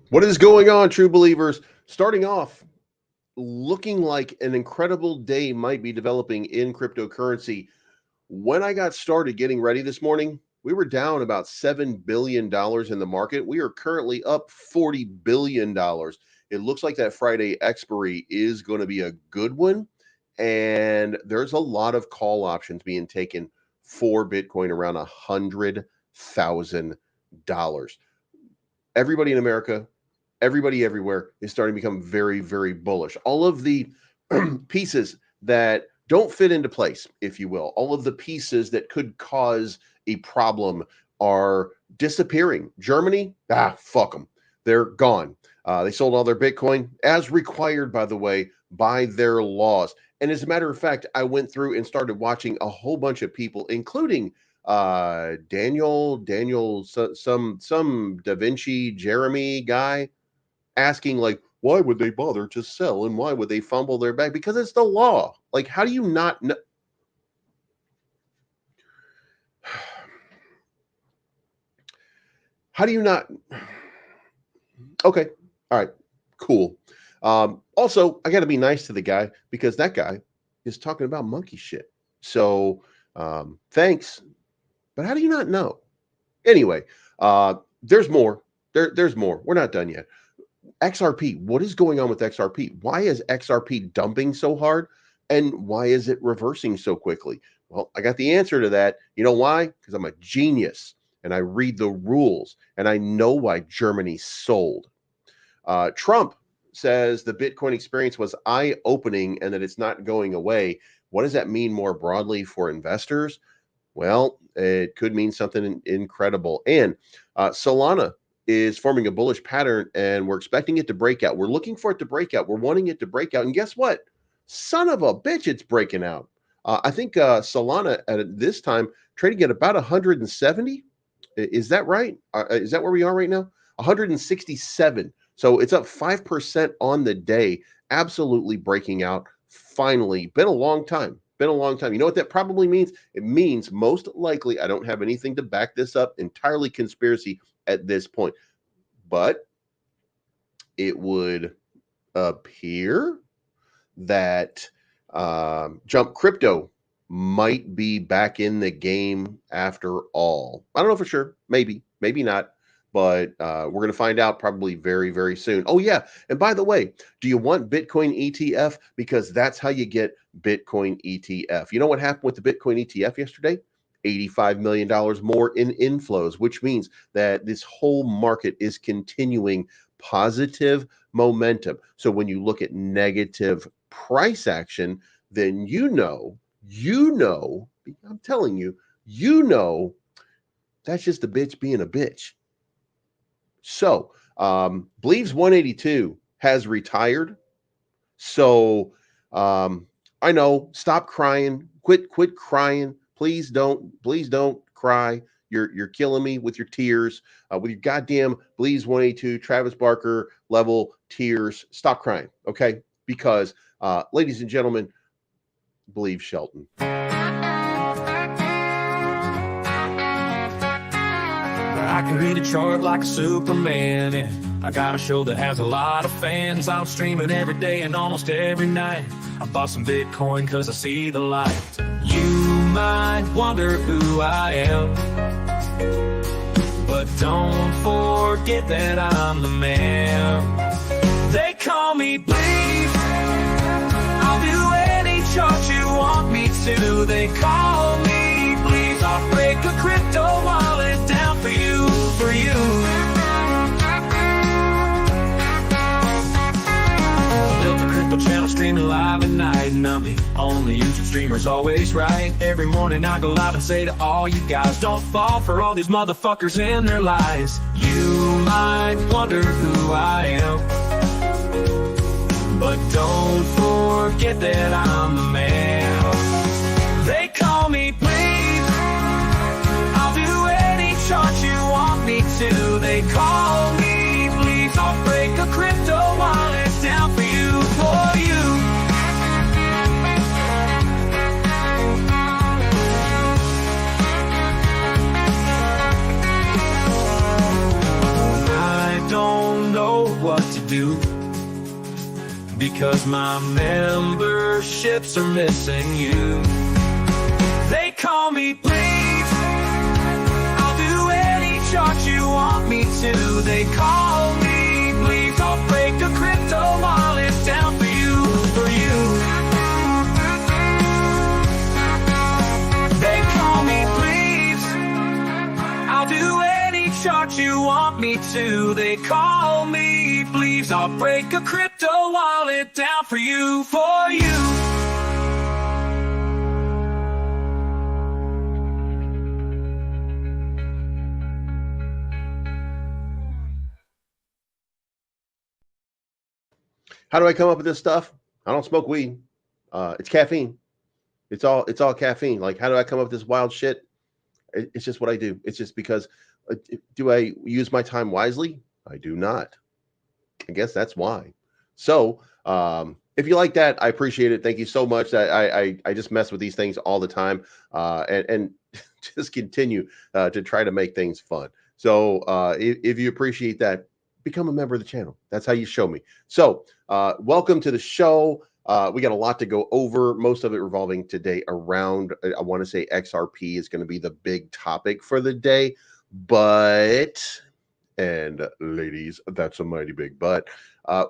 What is going on, true believers? Starting off, looking like an incredible day might be developing in cryptocurrency. When I got started getting ready this morning, we were down about $7 billion in the market. We are currently up $40 billion. It looks like that Friday expiry is going to be a good one. And there's a lot of call options being taken for Bitcoin around $100,000. Everybody in America, everybody everywhere is starting to become very, very bullish. All of the pieces that don't fit into place, if you will, all of the pieces that could cause a problem are disappearing. Germany, fuck them. They're gone. They sold all their Bitcoin as required, by the way, by their laws. And as a matter of fact, I went through and started watching a whole bunch of people, including Daniel, some Da Vinci, Jeremy guy, asking like, why would they bother to sell and why would they fumble their bag? Because it's the law. Like, how do you not know? How do you not? Okay. All right. Cool. Also, I got to be nice to the guy because that guy is talking about monkey shit. So thanks. But how do you not know? Anyway, there's more. There's more. We're not done yet. XRP, what is going on with XRP? Why is XRP dumping so hard? And why is it reversing so quickly? Well, I got the answer to that. You know why? Because I'm a genius and I read the rules and I know why Germany sold. Trump says the Bitcoin experience was eye-opening and that it's not going away. What does that mean more broadly for investors? Well, it could mean something incredible. And Solana is forming a bullish pattern and we're expecting it to break out. We're looking for it to break out. We're wanting it to break out. And guess what? Son of a bitch, it's breaking out. I think Solana at this time trading at about 170. Is that right? Is that where we are right now? 167. So it's up 5% on the day. Absolutely breaking out. Finally, been a long time. Been a long time. You know what that probably means? It means most likely, I don't have anything to back this up, entirely conspiracy at this point, but it would appear that Jump Crypto might be back in the game after all. I don't know for sure. Maybe not. But we're going to find out probably very, very soon. Oh, yeah. And by the way, do you want Bitcoin ETF? Because that's how you get Bitcoin ETF. You know what happened with the Bitcoin ETF yesterday? $85 million more in inflows, which means that this whole market is continuing positive momentum. So when you look at negative price action, then you know, I'm telling you, that's just a bitch being a bitch. So, Believes 182 has retired. So, I know, stop crying, quit crying. Please don't cry. You're killing me with your tears, with your goddamn Believes 182, Travis Barker level tears. Stop crying. Okay. Because, ladies and gentlemen, believe Shelton. I can read a chart like a Superman, and I got a show that has a lot of fans. I'm streaming every day and almost every night. I bought some Bitcoin cause I see the light. You might wonder who I am, but don't forget that I'm the man. They call me Believe. I'll do any chart you want me to. They call me Believe. I'll break a crypto wallet down for you. Built a crypto channel streaming live at night, and I'm the only YouTube streamer's always right. Every morning I go live and say to all you guys, don't fall for all these motherfuckers and their lies. You might wonder who I am, but don't forget that I'm the man. They call me Believe. I'll do any chart you want me to. They call me Believe. I'll break a crypto wallet down for you, for you. I don't know what to do, because my memberships are missing you. They call me please, I'll do any chart you want me to. They call me please, I'll break a crypto wallet down for you, for you. They call me please, I'll do any chart you want me to. They call me please, I'll break a crypto wallet down for you, for you. How do I come up with this stuff? I don't smoke weed. It's caffeine. It's all caffeine. Like, how do I come up with this wild shit? It's just what I do. It's just because, do I use my time wisely? I do not. I guess that's why. So, if you like that, I appreciate it. Thank you so much. I just mess with these things all the time, and just continue to try to make things fun. So, if you appreciate that, become a member of the channel. That's how you show me. So, welcome to the show. We got a lot to go over, most of it revolving today around, I want to say XRP is going to be the big topic for the day, but, and ladies, that's a mighty big but,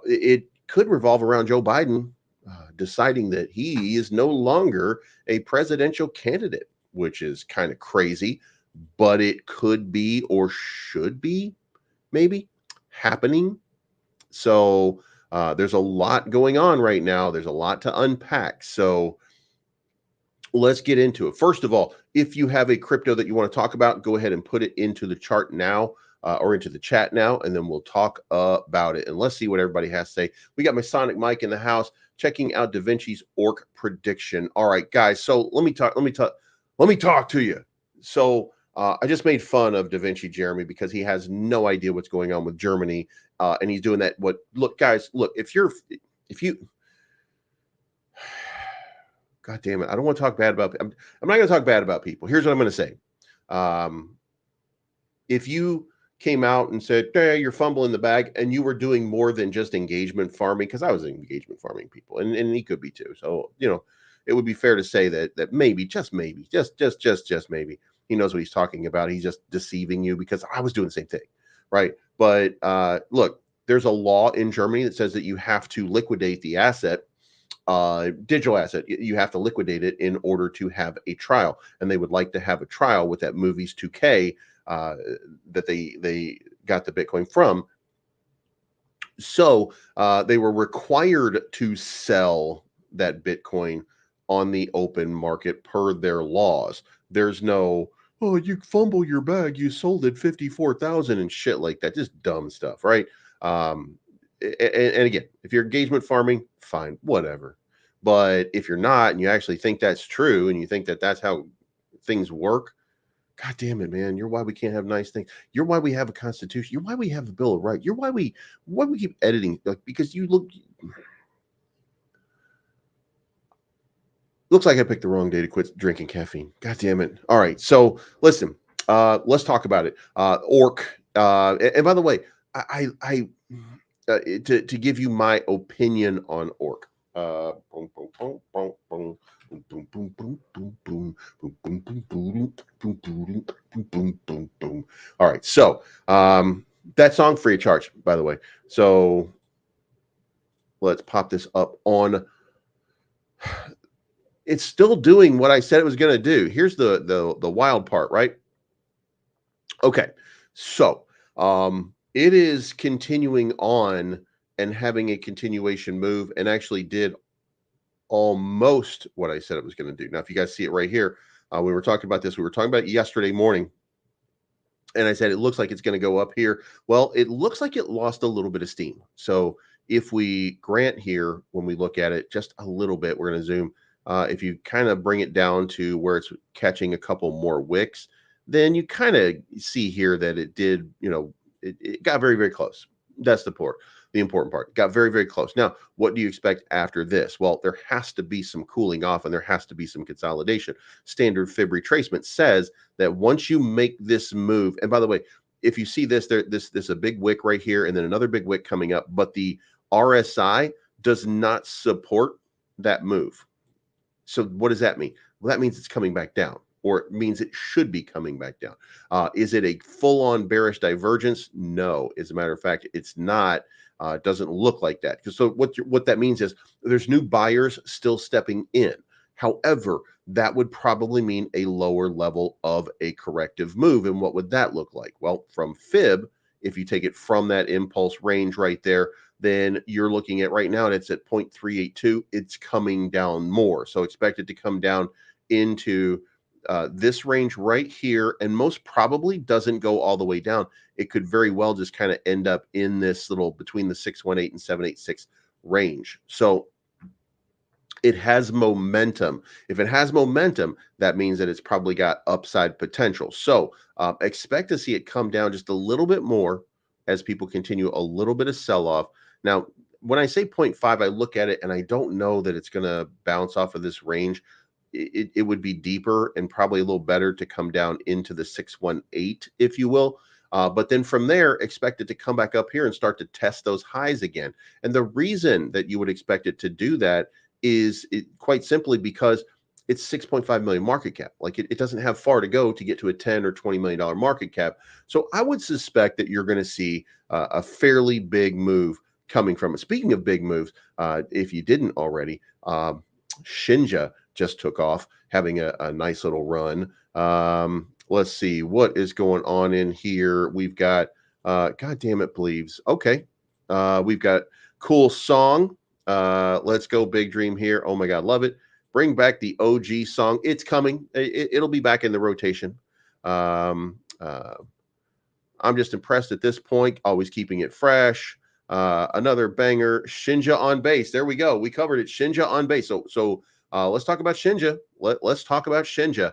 it could revolve around Joe Biden deciding that he is no longer a presidential candidate, which is kind of crazy, but it could be or should be maybe happening. So there's a lot going on right now. There's a lot to unpack. So let's get into it. First of all, if you have a crypto that you want to talk about, go ahead and put it into the chart now, or into the chat now, and then we'll talk about it. And let's see what everybody has to say. We got my Sonic Mike in the house checking out Da Vinci's orc prediction. All right, guys. So let me talk to you. So I just made fun of Da Vinci Jeremy because he has no idea what's going on with Germany. And he's doing that. Look, guys, look, if you, God damn it. I don't want to talk bad about, I'm not going to talk bad about people. Here's what I'm going to say. If you came out and said, hey, you're fumbling the bag, and you were doing more than just engagement farming, because I was engagement farming people, and he could be too. So, you know, it would be fair to say that maybe, just maybe, just maybe, he knows what he's talking about. He's just deceiving you, because I was doing the same thing, right? But look, there's a law in Germany that says that you have to liquidate the asset, digital asset. You have to liquidate it in order to have a trial, and they would like to have a trial with that Movies 2K that they got the Bitcoin from. So they were required to sell that Bitcoin on the open market per their laws. There's no, oh, you fumble your bag, you sold it 54,000 and shit like that. Just dumb stuff, right? And again, if you're engagement farming, fine, whatever. But if you're not, and you actually think that's true, and you think that that's how things work, God damn it, man. You're why we can't have nice things. You're why we have a constitution. You're why we have the Bill of Rights. You're why we keep editing, like, because you looks like I picked the wrong day to quit drinking caffeine. God damn it. All right. So listen, let's talk about it. Orc. And by the way, to give you my opinion on Orc. All right. So that song free of charge, by the way. So let's pop this up on. It's still doing what I said it was going to do. Here's the wild part, right? Okay, so it is continuing on and having a continuation move, and actually did almost what I said it was going to do. Now, if you guys see it right here, we were talking about this. We were talking about it yesterday morning, and I said it looks like it's going to go up here. Well, it looks like it lost a little bit of steam. So if we grant here, when we look at it just a little bit, we're going to zoom. If you kind of bring it down to where it's catching a couple more wicks, then you kind of see here that it did, you know, it got very, very close. That's the important part. It got very, very close. Now, what do you expect after this? Well, there has to be some cooling off, and there has to be some consolidation. Standard fib retracement says that once you make this move, and by the way, if you see this, this a big wick right here, and then another big wick coming up, but the RSI does not support that move. So what does that mean? Well, that means it's coming back down, or it means it should be coming back down. Is it a full-on bearish divergence? No. As a matter of fact, it's not. It doesn't look like that. Because so what that means is there's new buyers still stepping in. However, that would probably mean a lower level of a corrective move. And what would that look like? Well, from fib, if you take it from that impulse range right there, then you're looking at right now, and it's at 0.382. It's coming down more. So expect it to come down into this range right here, and most probably doesn't go all the way down. It could very well just kind of end up in this little between the 618 and 786 range. So it has momentum. If it has momentum, that means that it's probably got upside potential. So expect to see it come down just a little bit more as people continue a little bit of sell-off. Now, when I say 0.5, I look at it and I don't know that it's going to bounce off of this range. It would be deeper and probably a little better to come down into the 618, if you will. But then from there, expect it to come back up here and start to test those highs again. And the reason that you would expect it to do that is quite simply because it's 6.5 million market cap. Like it doesn't have far to go to get to a 10 or $20 million market cap. So I would suspect that you're going to see a fairly big move coming from it. Speaking of big moves, if you didn't already, Shinja just took off, having a nice little run. Let's see what is going on in here. We've got, God damn it, Believes. Okay. We've got Cool Song. Let's go Big Dream here. Oh my God, love it. Bring back the OG song. It's coming. It'll be back in the rotation. I'm just impressed at this point, always keeping it fresh. Another banger, Shinja on base. There we go. We covered it. Shinja on base. So let's talk about Shinja. Let's talk about Shinja.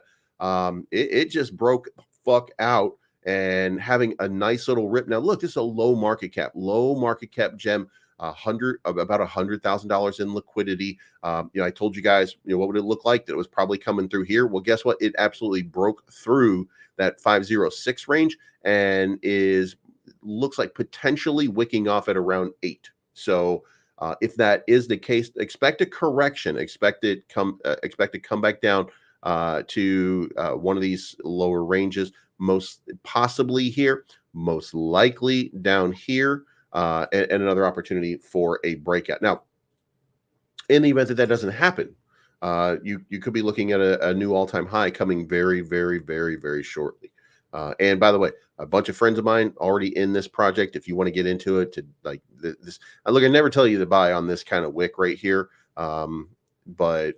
It just broke the fuck out and having a nice little rip. Now look, this is a low market cap gem. About $100,000 in liquidity. I told you guys, what would it look like? That it was probably coming through here. Well, guess what? It absolutely broke through that 506 range and looks like potentially wicking off at around 8. So if that is the case, expect a correction. Expect to come back down to one of these lower ranges, most possibly here, most likely down here. And another opportunity for a breakout. Now, in the event that that doesn't happen, you could be looking at a new all-time high coming very, very, very, very shortly. And by the way, a bunch of friends of mine already in this project. If you want to get into it, to like this, I never tell you to buy on this kind of wick right here, but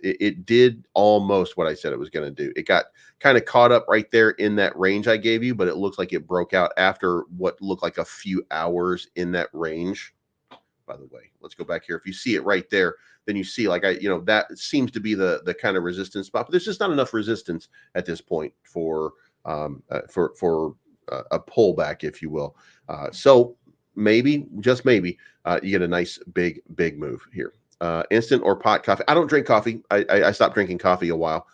it did almost what I said it was going to do. It got kind of caught up right there in that range I gave you, but it looks like it broke out after what looked like a few hours in that range. By the way, let's go back here. If you see it right there, then you see like that seems to be the kind of resistance spot, but there's just not enough resistance at this point for a pullback, if you will. So maybe, just maybe, you get a nice big move here. Instant or pot coffee. I don't drink coffee. I stopped drinking coffee a while.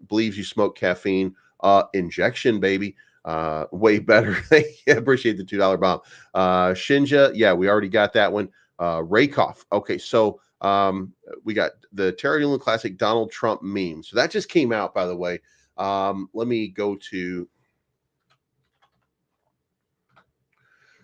Believes you smoke caffeine. Injection, baby. Way better. Appreciate the $2 bomb. Shinja, yeah, we already got that one. Rakoff. Okay, so we got the Terra Luna Classic Donald Trump meme. So that just came out, by the way. Let me go to.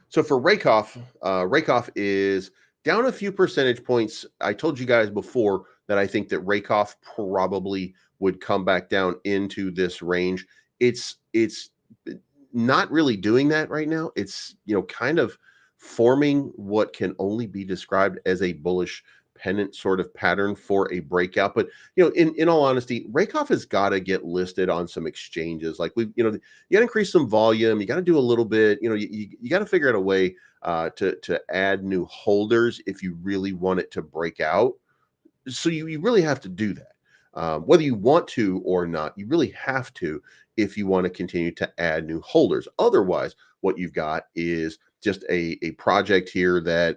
So for Rakoff, Rakoff is down a few percentage points. I told you guys before that I think that Rakoff probably would come back down into this range. It's not really doing that right now. It's kind of forming what can only be described as a bullish pennant sort of pattern for a breakout. But in all honesty, Rakoff has got to get listed on some exchanges. Like you got to increase some volume. You got to do a little bit. You got to figure out a way to add new holders if you really want it to break out. So you really have to do that, whether you want to or not. You really have to if you want to continue to add new holders. Otherwise, what you've got is just a project here that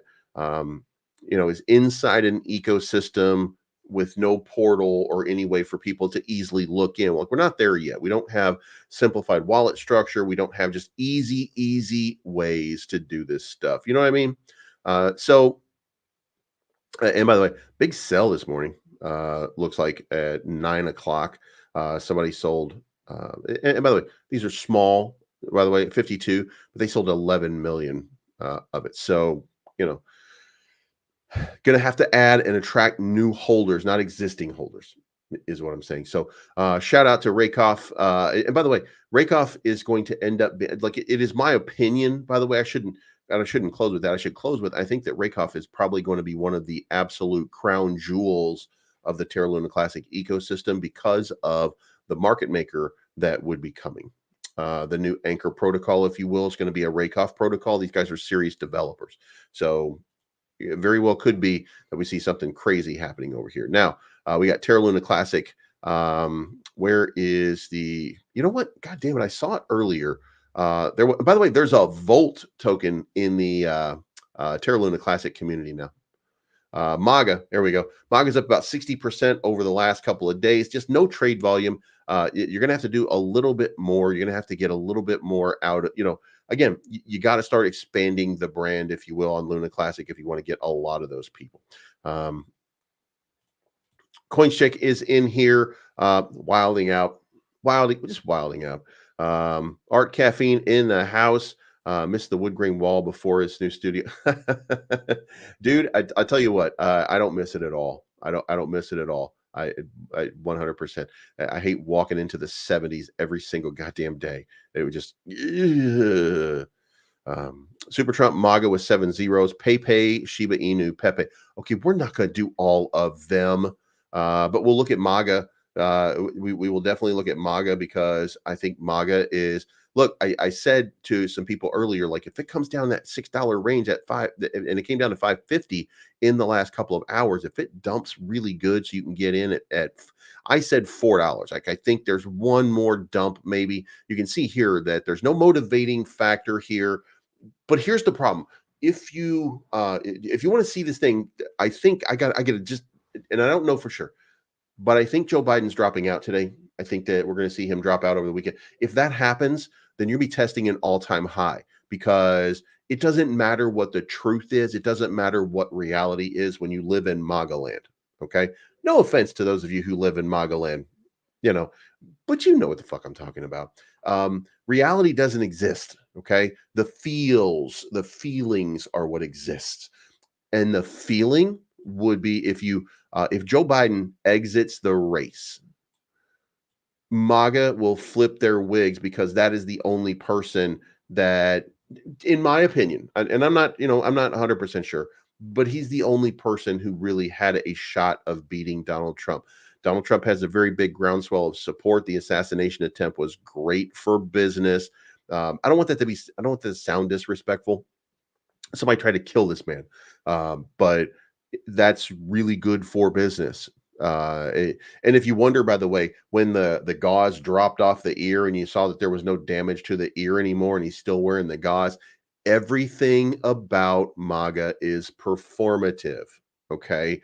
is inside an ecosystem with no portal or any way for people to easily look in. Like, we're not there yet. We don't have simplified wallet structure. We don't have just easy ways to do this stuff. You know what I mean? And by the way, big sell this morning. Looks like at 9 o'clock, somebody sold. And by the way, these are small. By the way, 52, but they sold 11 million of it. So, you know, going to have to add and attract new holders, not existing holders, is what I'm saying. So shout out to Rakoff. And by the way, Rakoff is going to end up like, it is my opinion, by the way. I shouldn't close with that. I should close with, I think that Rakoff is probably going to be one of the absolute crown jewels of the Terra Luna Classic ecosystem because of the market maker that would be coming. The new Anchor protocol, if you will, is going to be a Rakoff protocol. These guys are serious developers. So it very well could be that we see something crazy happening over here. Now, we got Terra Luna Classic. Where is the, you know what? God damn it. I saw it earlier. By the way, there's a Volt token in the Terra Luna Classic community now. MAGA, there we go. MAGA's up about 60% over the last couple of days. Just no trade volume. You're going to have to do a little bit more. You're going to have to get a little bit more out of, again, you got to start expanding the brand, if you will, on Luna Classic if you want to get a lot of those people. CoinCheck is in here, wilding out. Art Caffeine in the house. Missed the wood grain wall before his new studio. Dude, I tell you what, I don't miss it at all. I don't miss it at all. I 100%. I hate walking into the 70s every single goddamn day. It would just Super Trump MAGA with 7 zeros. Pepe, Shiba Inu, Pepe. Okay, we're not going to do all of them, but we'll look at MAGA. We will definitely look at MAGA because I think MAGA is. Look, I said to some people earlier, like, if it comes down that $6 range at $5, and it came down to $5.50 in the last couple of hours, if it dumps really good, so you can get in at I said $4. Like, I think there's one more dump. Maybe you can see here that there's no motivating factor here. But here's the problem: if you want to see this thing, I think I get to just, and I don't know for sure, but I think Joe Biden's dropping out today. I think that we're going to see him drop out over the weekend. If that happens, then you'll be testing an all-time high, because it doesn't matter what the truth is. It doesn't matter what reality is when you live in MAGA land. Okay. No offense to those of you who live in MAGA land, but you know what the fuck I'm talking about. Reality doesn't exist. Okay. The feelings are what exists. And the feeling would be if Joe Biden exits the race, MAGA will flip their wigs, because that is the only person that, in my opinion, and I'm not 100% sure, but he's the only person who really had a shot of beating Donald Trump. Donald Trump has a very big groundswell of support. The assassination attempt was great for business. I don't want that to sound disrespectful. Somebody tried to kill this man, but that's really good for business. And if you wonder, by the way, when the gauze dropped off the ear and you saw that there was no damage to the ear anymore and he's still wearing the gauze, everything about MAGA is performative. Okay.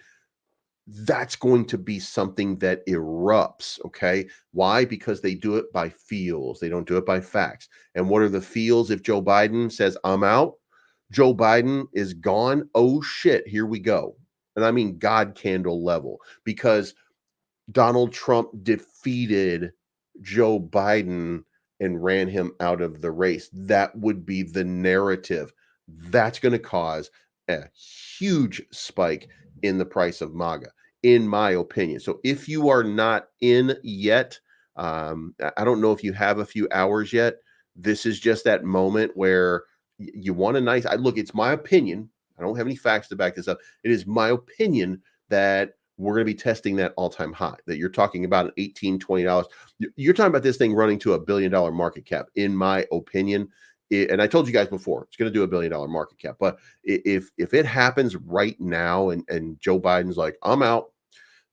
That's going to be something that erupts. Okay. Why? Because they do it by feels. They don't do it by facts. And what are the feels? If Joe Biden says, I'm out, Joe Biden is gone. Oh shit, here we go. And I mean God candle level, because Donald Trump defeated Joe Biden and ran him out of the race. That would be the narrative. That's going to cause a huge spike in the price of MAGA, in my opinion. So if you are not in yet, I don't know if you have a few hours yet. This is just that moment where you want a nice, look, it's my opinion. I don't have any facts to back this up. It is my opinion that we're going to be testing that all-time high, that you're talking about an $18, $20. You're talking about this thing running to $1 billion market cap, in my opinion. And I told you guys before, it's going to do $1 billion market cap. But if it happens right now and Joe Biden's like, I'm out,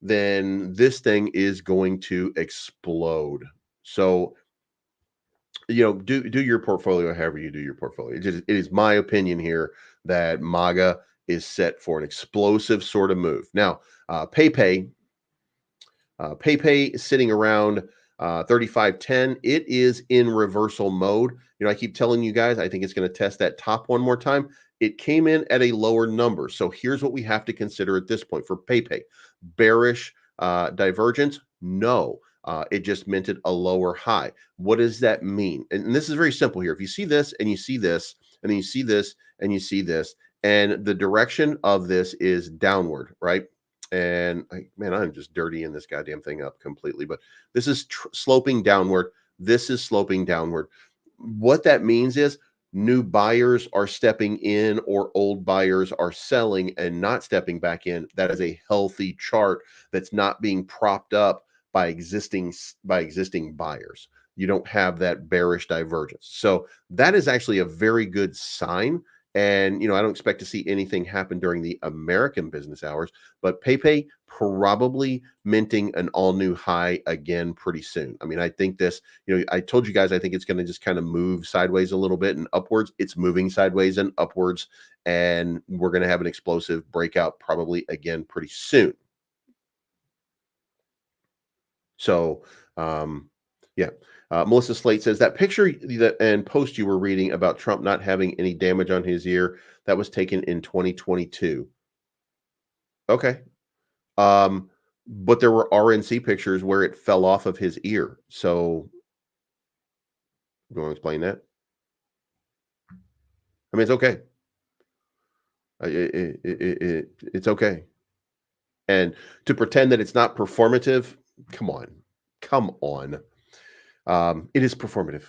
then this thing is going to explode. So, do your portfolio however you do your portfolio. It is my opinion here that MAGA is set for an explosive sort of move. Now, Pepe, PayPay is sitting around 35.10. It is in reversal mode. You know, I keep telling you guys, I think it's going to test that top one more time. It came in at a lower number. So here's what we have to consider at this point for PayPay. Bearish divergence? No. It just minted a lower high. What does that mean? And this is very simple here. If you see this and you see this, and then you see this and you see this, and the direction of this is downward, right? And man, I'm just dirtying this goddamn thing up completely. But this is sloping downward. This is sloping downward. What that means is new buyers are stepping in or old buyers are selling and not stepping back in. That is a healthy chart that's not being propped up by existing buyers. You don't have that bearish divergence. So that is actually a very good sign. And, you know, I don't expect to see anything happen during the American business hours, but PayPay probably minting an all new high again pretty soon. I mean, I think this, you know, I told you guys, I think it's going to just kind of move sideways a little bit and upwards. It's moving sideways and upwards, and we're going to have an explosive breakout probably again pretty soon. So, yeah. Melissa Slate says that picture and post you were reading about Trump not having any damage on his ear, that was taken in 2022. Okay. But there were RNC pictures where it fell off of his ear. So, you want to explain that? I mean, it's okay. It's okay. And to pretend that it's not performative, come on. Come on. It is performative.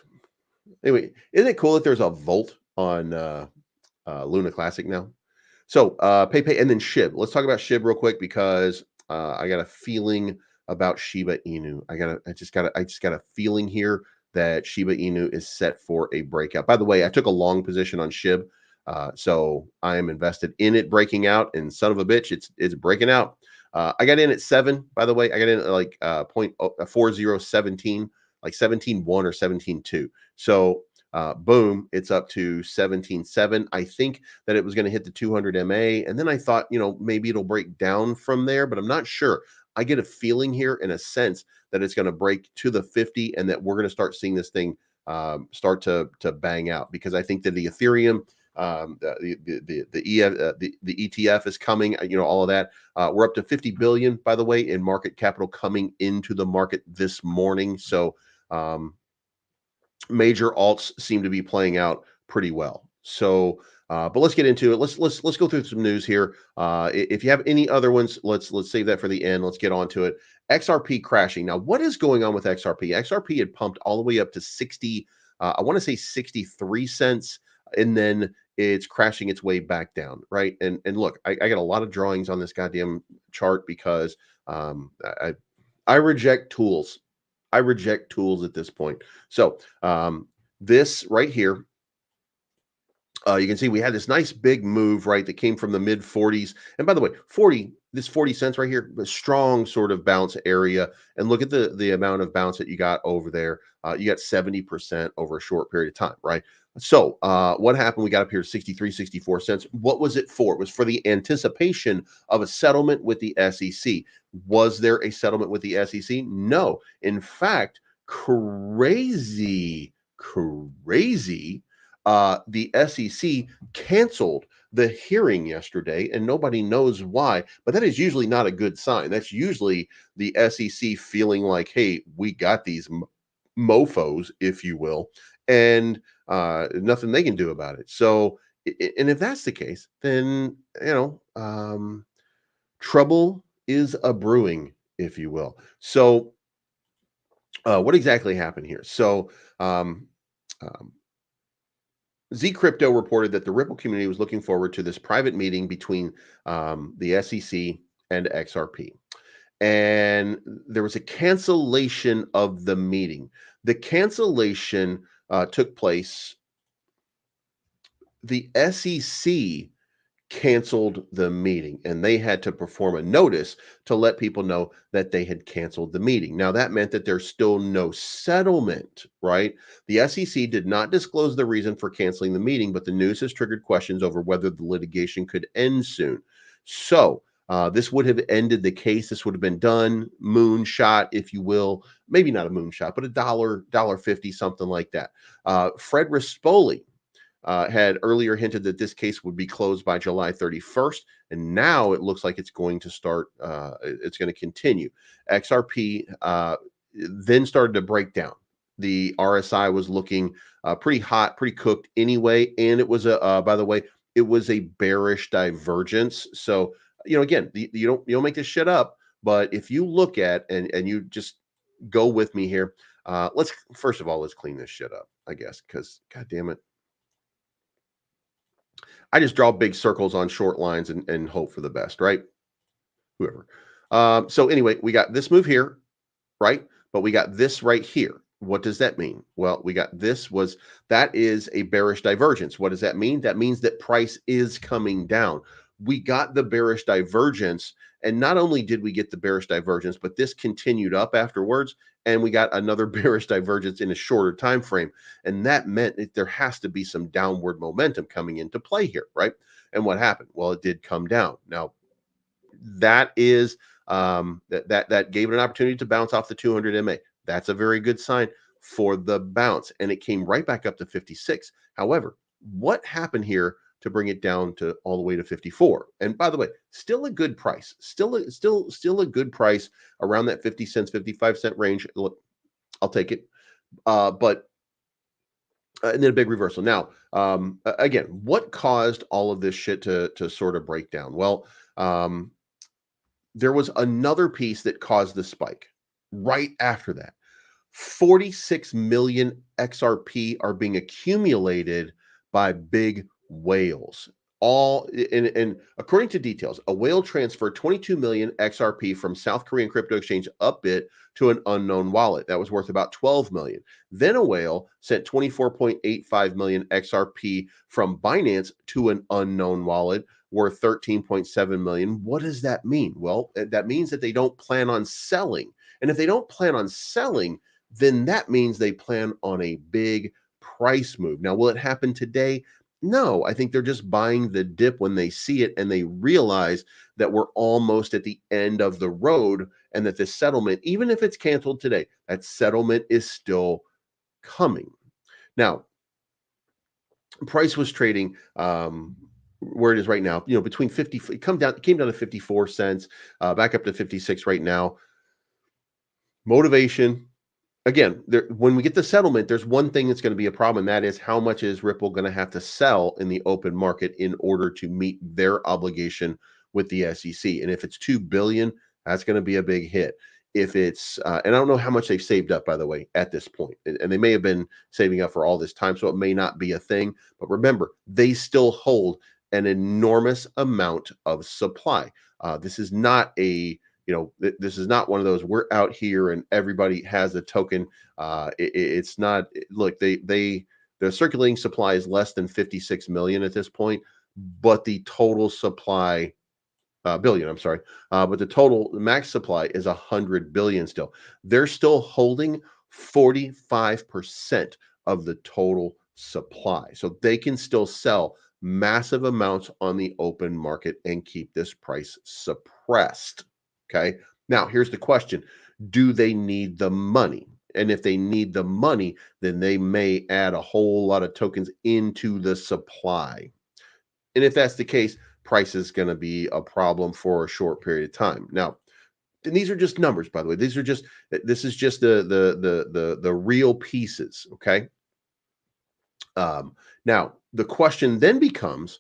Anyway, isn't it cool that there's a Volt on Luna Classic now? So PayPay and then SHIB. Let's talk about SHIB real quick because I got a feeling about Shiba Inu. I just got a feeling here that Shiba Inu is set for a breakout. By the way, I took a long position on SHIB, so I am invested in it breaking out. And son of a bitch, it's breaking out. I got in at 7. By the way, I got in at like 0.4017, like 17.1 or 17.2. So boom, it's up to 17.7. I think that it was going to hit the 200 MA. And then I thought, you know, maybe it'll break down from there, but I'm not sure. I get a feeling here in a sense that it's going to break to the 50 and that we're going to start seeing this thing start to bang out, because I think that the Ethereum, the ETF is coming, you know, all of that. We're up to 50 billion, by the way, in market capital coming into the market this morning. So major alts seem to be playing out pretty well. So, but let's get into it. Let's go through some news here. If you have any other ones, let's save that for the end. Let's get on to it. XRP crashing. Now, what is going on with XRP? XRP had pumped all the way up to 60. I want to say 63 cents, and then it's crashing its way back down, right? And look, I got a lot of drawings on this goddamn chart because I reject tools. I reject tools at this point. So this right here, you can see we had this nice big move, right, that came from the mid 40s. And by the way, 40 cents right here, the strong sort of bounce area. And look at the amount of bounce that you got over there. You got 70% over a short period of time, right? So what happened? We got up here to 63, 64 cents. What was it for? It was for the anticipation of a settlement with the SEC. Was there a settlement with the SEC? No. In fact, crazy, the SEC canceled the hearing yesterday, and nobody knows why, but that is usually not a good sign. That's usually the SEC feeling like, hey, we got these mofos, if you will, and nothing they can do about it. So, and if that's the case, then, you know, trouble is a brewing, if you will. So what exactly happened here? So Zcrypto reported that the Ripple community was looking forward to this private meeting between the SEC and XRP. And there was a cancellation of the meeting. The cancellation took place. The SEC canceled the meeting, and they had to perform a notice to let people know that they had canceled the meeting. Now, that meant that there's still no settlement, right? The SEC did not disclose the reason for canceling the meeting, but the news has triggered questions over whether the litigation could end soon. So, This would have ended the case. This would have been done, moonshot, if you will. Maybe not a moonshot, but $1.50, something like that. Fred Rispoli had earlier hinted that this case would be closed by July 31st, and now it looks like it's going to start, it's going to continue. XRP then started to break down. The RSI was looking pretty hot, pretty cooked anyway, and it was by the way, it was a bearish divergence. So, again, you don't make this shit up, but if you look at and you just go with me here, let's first of all, let's clean this shit up, I guess, because god damn it, I just draw big circles on short lines and hope for the best, right? Whoever. So anyway, we got this move here, right? But we got this right here. What does that mean? Well, we got that is a bearish divergence. What does that mean? That means that price is coming down. We got the bearish divergence, and not only did we get the bearish divergence, but this continued up afterwards, and we got another bearish divergence in a shorter time frame, and that meant that there has to be some downward momentum coming into play here, right? And what happened? Well, it did come down. Now, that is that gave it an opportunity to bounce off the 200 MA. That's a very good sign for the bounce, and it came right back up to 56. However, what happened here to bring it down to all the way to 54? And by the way, still a good price, still a good price around that 50 cents, 55 cent range. Look, I'll take it. But and then a big reversal. Now, again, what caused all of this shit to sort of break down? Well, there was another piece that caused the spike right after that. 46 million XRP are being accumulated by big whales. And according to details, a whale transferred 22 million XRP from South Korean crypto exchange Upbit to an unknown wallet that was worth about 12 million. Then a whale sent 24.85 million XRP from Binance to an unknown wallet worth 13.7 million. What does that mean? Well, that means that they don't plan on selling. And if they don't plan on selling, then that means they plan on a big price move. Now, will it happen today? No, I think they're just buying the dip when they see it, and they realize that we're almost at the end of the road, and that the settlement, even if it's canceled today, that settlement is still coming. Now, price was trading where it is right now, between 50, it came down to 54 cents, back up to 56 right now. Motivation. Again, when we get the settlement, there's one thing that's going to be a problem, and that is how much is Ripple going to have to sell in the open market in order to meet their obligation with the SEC. And if it's 2 billion, that's going to be a big hit. If it's, and I don't know how much they've saved up, by the way, at this point, and they may have been saving up for all this time, so it may not be a thing. But remember, they still hold an enormous amount of supply. This is not this is not one of those we're out here and everybody has a token. It's not. Look, the circulating supply is less than 56 million at this point, but the total supply billion. I'm sorry, but the max supply is 100 billion. Still, they're still holding 45% of the total supply, so they can still sell massive amounts on the open market and keep this price suppressed. Okay. Now, here's the question. Do they need the money? And if they need the money, then they may add a whole lot of tokens into the supply. And if that's the case, price is going to be a problem for a short period of time. Now, and these are just numbers, by the way. This is just the real pieces. Okay. Now, the question then becomes,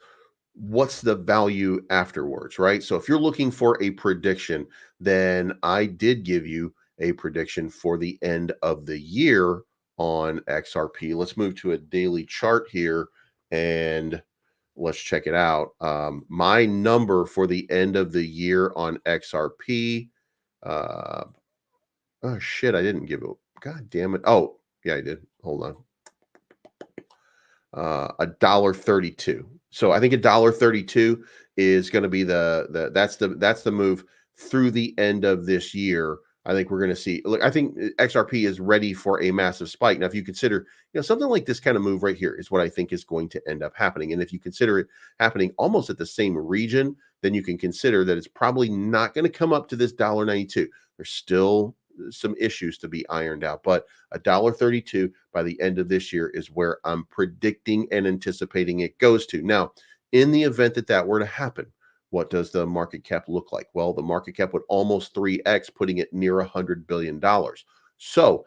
what's the value afterwards, right? So if you're looking for a prediction, then I did give you a prediction for the end of the year on XRP. Let's move to a daily chart here and let's check it out. My number for the end of the year on XRP, oh shit, I didn't give it. God damn it. Oh, yeah, I did. Hold on. $1.32. So I think $1.32 is going to be that's the move through the end of this year. I think we're going to see. Look, I think XRP is ready for a massive spike. Now, if you consider, something like this kind of move right here is what I think is going to end up happening. And if you consider it happening almost at the same region then you can consider that it's probably not going to come up to this $1.92. There's still some issues to be ironed out, but $1.32 by the end of this year is where I'm predicting and anticipating it goes to. Now, in the event that that were to happen, what does the market cap look like? Well, the market cap would almost 3x, putting it near $100 billion. So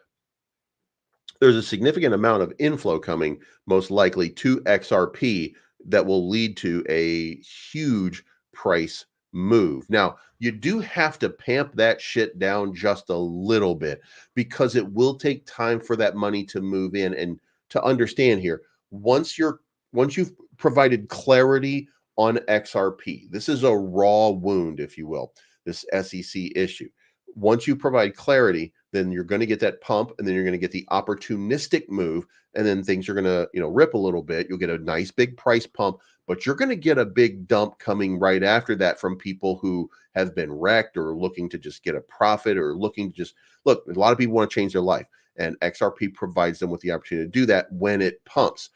there's a significant amount of inflow coming, most likely to XRP, that will lead to a huge price move. Now, you do have to pamp that shit down just a little bit, because it will take time for that money to move in. And to understand here, once you've provided clarity on XRP, this is a raw wound, if you will, this SEC issue. Once you provide clarity, then you're going to get that pump, and then you're going to get the opportunistic move, and then things are going to, rip a little bit. You'll get a nice big price pump, but you're going to get a big dump coming right after that from people who have been wrecked, or looking to just get a profit, or looking to just look. A lot of people want to change their life, and XRP provides them with the opportunity to do that when it pumps.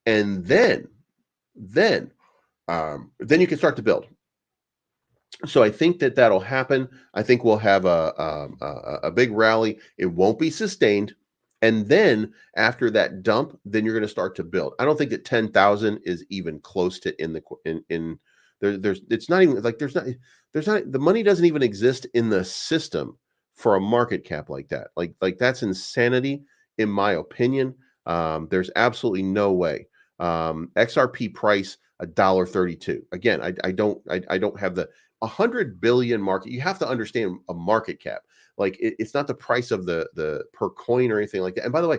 And then you can start to build. So I think that that'll happen. I think we'll have a big rally. It won't be sustained, and then after that dump, then you're going to start to build. I don't think that 10,000 is even close to there's it's not even like there's not the money doesn't even exist in the system for a market cap like that. Like that's insanity, in my opinion. There's absolutely no way. XRP price $1.32. Again, I don't have the 100 billion market. You have to understand a market cap. Like it's not the price of the per coin or anything like that. And by the way,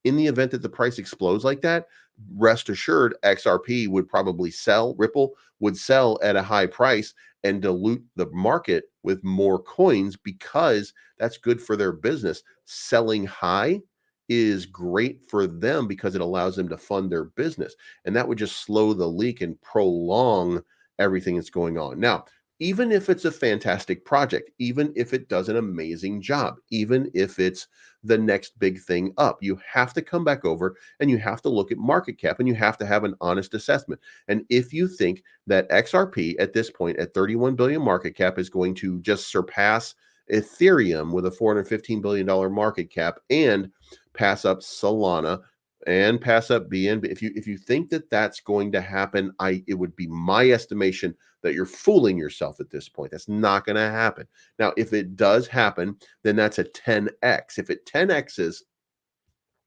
in the event that the price explodes like that, rest assured, XRP would probably sell, Ripple would sell at a high price and dilute the market with more coins, because that's good for their business. Selling high is great for them because it allows them to fund their business. And that would just slow the leak and prolong everything that's going on. Now, even if it's a fantastic project, even if it does an amazing job, even if it's the next big thing up, you have to come back over and you have to look at market cap, and you have to have an honest assessment. And if you think that XRP at this point at 31 billion market cap is going to just surpass Ethereum with a $415 billion market cap, and pass up Solana, and pass up BNB, if you think that that's going to happen, it would be my estimation that you're fooling yourself at this point. That's not going to happen. Now, if it does happen, then that's a 10x. If it 10x's,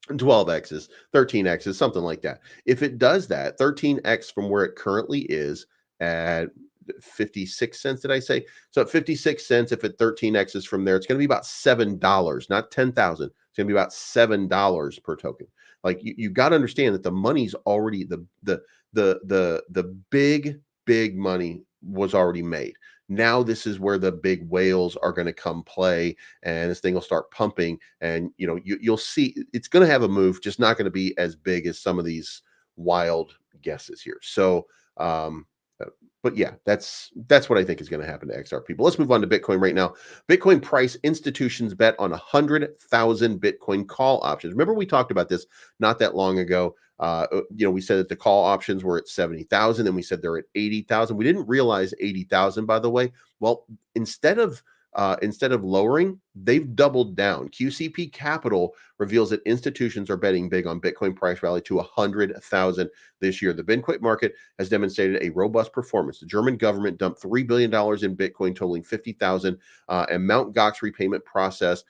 12x's, 13x's, something like that. If it does that, 13x from where it currently is at 56 cents, did I say? So at 56 cents, if it 13x's from there, it's going to be about $7, not 10,000. It's going to be about $7 per token. Like you got to understand that the money's already the big money was already made. Now this is where the big whales are going to come play, and this thing will start pumping, and you'll see it's going to have a move, just not going to be as big as some of these wild guesses here. So but yeah, that's what I think is going to happen to XRP. But let's move on to Bitcoin right now. Bitcoin price, institutions bet on 100,000 Bitcoin call options. Remember, we talked about this not that long ago. We said that the call options were at 70,000, and we said they're at 80,000. We didn't realize 80,000, by the way. Well, instead of lowering, they've doubled down. QCP Capital reveals that institutions are betting big on Bitcoin price rally to 100,000 this year. The Bitcoin market has demonstrated a robust performance. The German government dumped $3 billion in Bitcoin, totaling 50,000, and Mt. Gox repayment process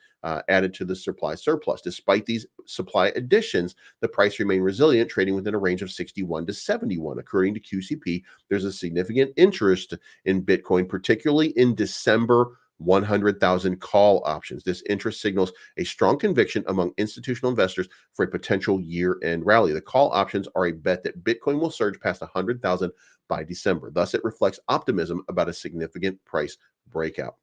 added to the supply surplus. Despite these supply additions, the price remained resilient, trading within a range of 61 to 71. According to QCP, there's a significant interest in Bitcoin, particularly in December 100,000 call options. This interest signals a strong conviction among institutional investors for a potential year-end rally. The call options are a bet that Bitcoin will surge past 100,000 by December. Thus, it reflects optimism about a significant price breakout.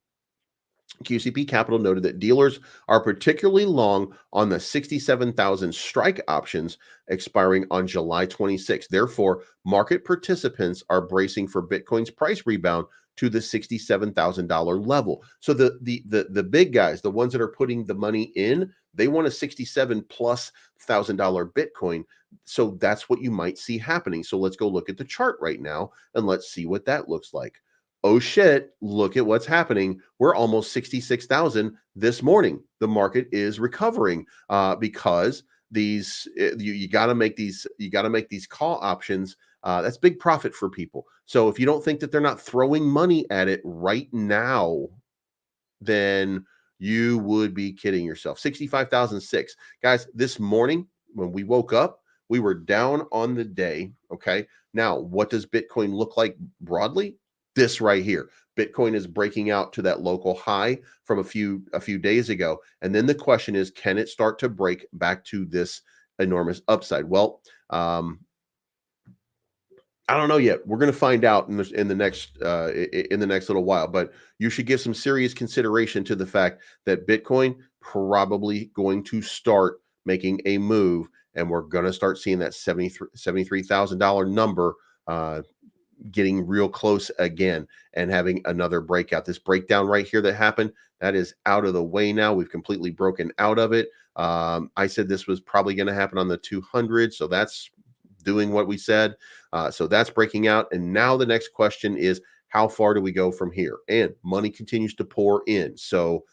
QCP Capital noted that dealers are particularly long on the 67,000 strike options expiring on July 26. Therefore, market participants are bracing for Bitcoin's price rebound to the $67,000 level. So the big guys, the ones that are putting the money in, they want a $67,000+ Bitcoin. So that's what you might see happening. So let's go look at the chart right now, and let's see what that looks like. oh shit, look at what's happening. We're almost 66,000 this morning. The market is recovering because you got to make these call options. That's big profit for people. So if you don't think that they're not throwing money at it right now, then you would be kidding yourself. 65,006. Guys, this morning when we woke up, we were down on the day. Okay. Now, what does Bitcoin look like broadly? This right here. Bitcoin is breaking out to that local high from a few days ago. And then the question is, can it start to break back to this enormous upside? Well, I don't know yet. We're going to find out in the next little while, but you should give some serious consideration to the fact that Bitcoin probably going to start making a move, and we're going to start seeing that $73,000 number getting real close again and having another breakout. This breakdown right here that happened, that is out of the way now. We've completely broken out of it. I said this was probably going to happen on the 200, so that's doing what we said. So that's breaking out. And now the next question is, how far do we go from here? And money continues to pour in. So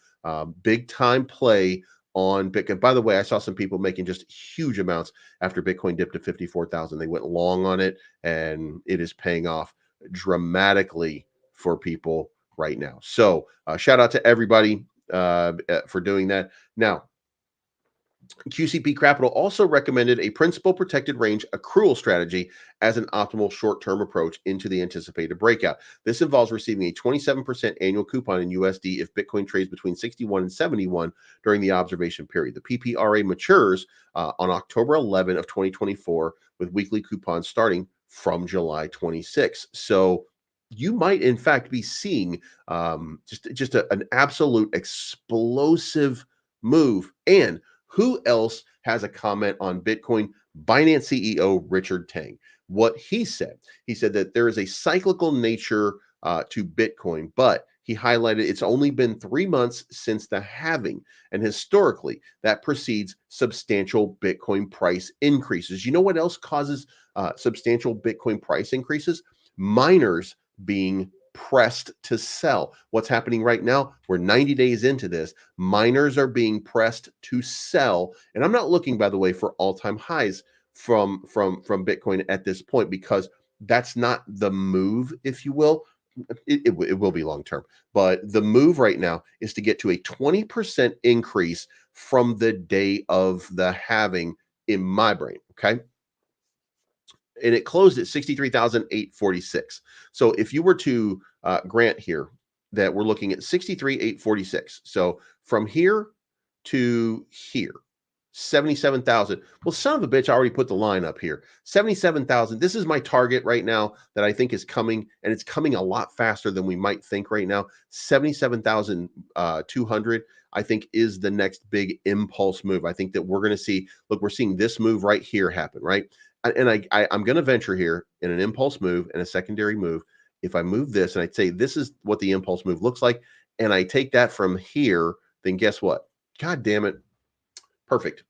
big time play on Bitcoin. By the way, I saw some people making just huge amounts after Bitcoin dipped to 54,000. They went long on it, and it is paying off dramatically for people right now. So shout out to everybody for doing that. Now, QCP Capital also recommended a principal protected range accrual strategy as an optimal short-term approach into the anticipated breakout. This involves receiving a 27% annual coupon in USD if Bitcoin trades between 61 and 71 during the observation period. The PPRA matures on October 11 of 2024 with weekly coupons starting from July 26. So you might, in fact, be seeing an absolute explosive move. And who else has a comment on Bitcoin? Binance CEO Richard Tang. What he said that there is a cyclical nature to Bitcoin, but he highlighted it's only been 3 months since the halving, and historically that precedes substantial Bitcoin price increases. You know what else causes substantial Bitcoin price increases? Miners being pressed to sell. What's happening right now? We're 90 days into this. Miners are being pressed to sell, and I'm not looking, by the way, for all-time highs from Bitcoin at this point, because that's not the move, if you will. It will be long term, but the move right now is to get to a 20% increase from the day of the halving in my brain. Okay. And it closed at 63,846. So if you were to grant here that we're looking at 63,846. So from here to here, 77,000. Well, son of a bitch, I already put the line up here. 77,000. This is my target right now that I think is coming, and it's coming a lot faster than we might think right now. 77,200, I think, is the next big impulse move. I think that we're going to see, look, we're seeing this move right here happen, right? And I'm going to venture here in an impulse move and a secondary move. If I move this and I say this is what the impulse move looks like, and I take that from here, then guess what? God damn it. Perfect.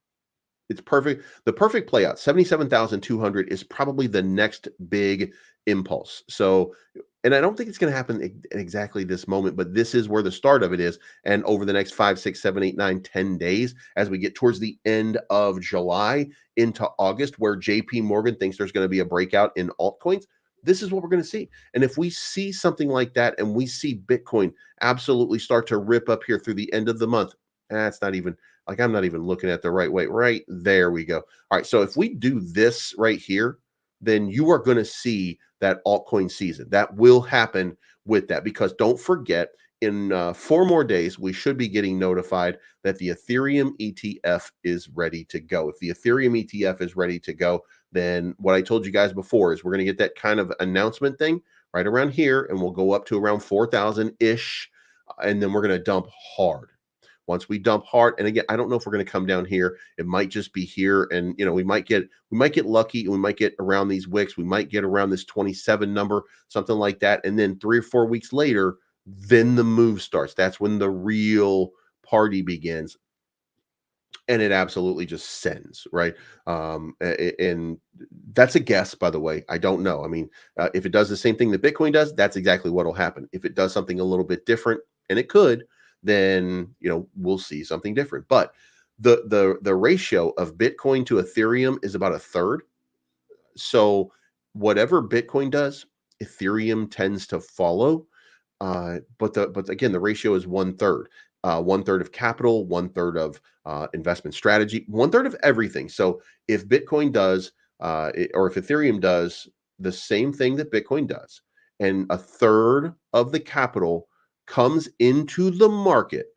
It's perfect. The perfect play out, 77,200 is probably the next big impulse. So, and I don't think it's going to happen at exactly this moment, but this is where the start of it is. And over the next 5, 6, 7, 8, 9, 10 days, as we get towards the end of July into August, where JP Morgan thinks there's going to be a breakout in altcoins, this is what we're going to see. And if we see something like that, and we see Bitcoin absolutely start to rip up here through the end of the month, that's not even, like, I'm not even looking at the right way. Right there we go. All right. So if we do this right here, then you are going to see that altcoin season. That will happen with that, because don't forget, in 4 more days, we should be getting notified that the Ethereum ETF is ready to go. If the Ethereum ETF is ready to go, then what I told you guys before is we're going to get that kind of announcement thing right around here, and we'll go up to around 4,000-ish, and then we're going to dump hard. Once we dump hard, and again, I don't know if we're going to come down here. It might just be here, and we might get lucky, and we might get around these wicks. We might get around this 27 number, something like that, and then 3 or 4 weeks later, then the move starts. That's when the real party begins. and it absolutely just sends, right? And that's a guess, by the way. I don't know. I mean, if it does the same thing that Bitcoin does, that's exactly what will happen. If it does something a little bit different, and it could, then we'll see something different. But the ratio of Bitcoin to Ethereum is about a third. So whatever Bitcoin does, Ethereum tends to follow. But again, the ratio is one third. One third of capital, one third of investment strategy, one third of everything. So if Bitcoin does, or if Ethereum does the same thing that Bitcoin does, and a third of the capital comes into the market,